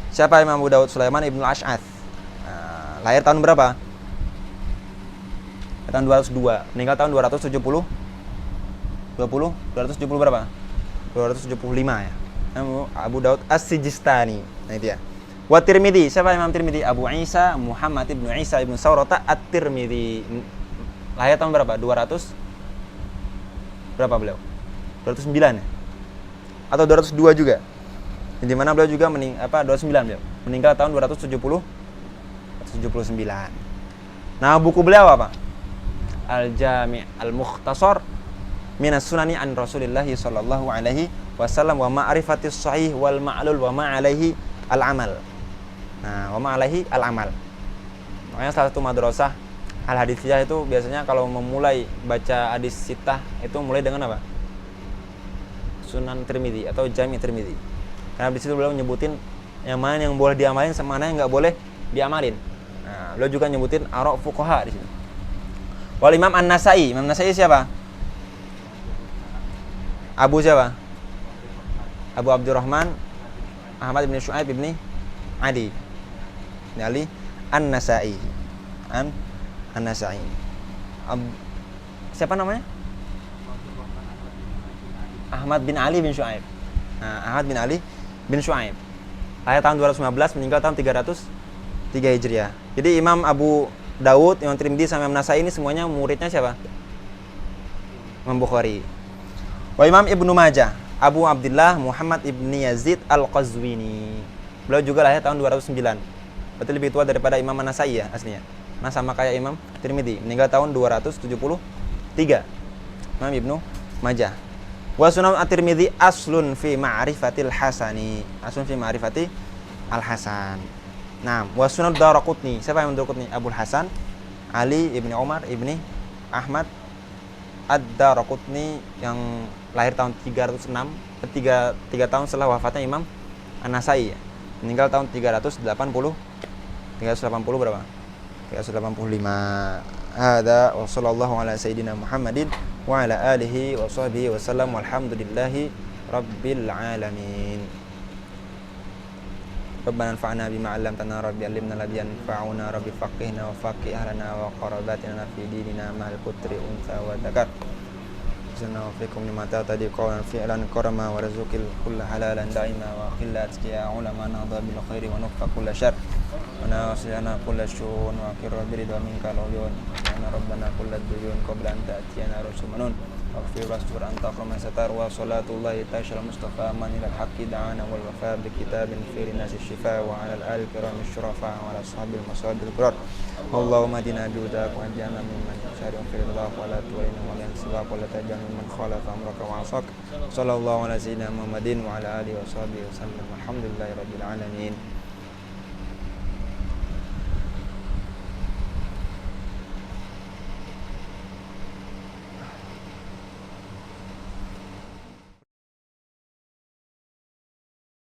Siapa Imam Abu Daud? Sulaiman Ibnu Ash'ath. Nah, lahir tahun berapa? Tahun 202, meninggal tahun 270 berapa? 275 ya. Abu Daud As-Sijistani. Nah itu ya. Wa Tirmidzi, siapa Imam Tirmidzi? Abu Isa Muhammad ibnu Isa ibnu Saurata At-Tirmidzi. Lahir tahun berapa? 200 berapa beliau? 209 ya? Atau 202 juga? Di mana beliau juga 209 beliau. Meninggal tahun 279. Nah, buku beliau apa? Al-Jami' Al-Mukhtasar Minas Sunani an Rasulillah sallallahu alaihi wasallam wa ma'rifatis sahih wal ma'lul wa ma alaihi al-amal. Nah, wa ma alaihi al-amal. Makanya salah satu madrasah al-haditsiyah itu biasanya kalau memulai baca hadis sitah itu mulai dengan apa? Sunan Tirmidzi atau Jami' Tirmidzi. Karena di situ beliau nyebutin yang mana yang boleh diamalin sama mana yang enggak boleh diamalin. Nah, beliau juga nyebutin ara' fuqaha di situ. Wal Imam An-Nasa'i. Imam Nasa'i siapa? Abu siapa? Abu Abdurrahman Ahmad bin Syu'aib bin Adi. Ini Ali An-Nasa'i. An-Nasa'i. Siapa namanya? Ahmad bin Ali bin Syu'aib. Nah, Ahmad bin Ali bin Syu'aib. Lahir tahun 215, meninggal tahun 303 Hijriah. Jadi Imam Abu Daud, Imam Tirmidzi sama Imam Nasa'i ini semuanya muridnya siapa? Imam Bukhari. Wa Imam Ibnu Majah, Abu Abdullah Muhammad ibni Yazid Al-Qazwini. Beliau juga lahir tahun 209. Berarti lebih tua daripada Imam An-Nasa'i ya aslinya. Nah, sama kayak Imam Tirmidzi, meninggal tahun 273. Imam Ibnu Majah. Wa Sunan At-Tirmidzi aslun fi ma'rifatil hasani. Aslun fi ma'rifati al-hasan. Nah, wa Sunan Daraqutni. Siapa yang Daraqutni? Abul Hasan Ali ibni Umar ibni Ahmad Ad-Daraqutni yang lahir tahun 306, 3 tahun setelah wafatnya Imam An-Nasa'i ya. Meninggal tahun 380 berapa? 385. Hada wa sallallahu ala sayyidina Muhammadin wa ala alihi wa sahbihi wa sallam walhamdulillahi rabbil alamin. Rabbana anfa'na bima 'allamtana rabbi 'allimna alladhi yanfa'una rabbi faqihna wa faqih ahlana wa qarabatina fi dinina ma'al putri unsa wa dzakar. Wa fikum nimata tadi qawlan fi'lan karama wa rizqil kull halalan daima wa qillat ya ulama nadha bil khairi wa nufqa kull syarr wa nasihana kull syun wa qirra biridwa minka lawun ana rabbana kull duyun qabla an ta'tiyana rusulun waghfir wastur anta kama satar wa salatullahi ta'ala mustafa man ila haqqi da'ana wal wafa bi kitabin fi nasi shifa wa ala al kiram syurafa wa ala ashabil masabil qurat. Allahumma dina bihudak wa jana mimman syari'un fil ridha wa la tu'ina wa la siwa wa la tajal mimman khalafa amraka wa asak. Sallallahu ala sayyidina Muhammadin wa ala alihi wa sahbihi wa sallam. Alhamdulillahi rabbil alamin.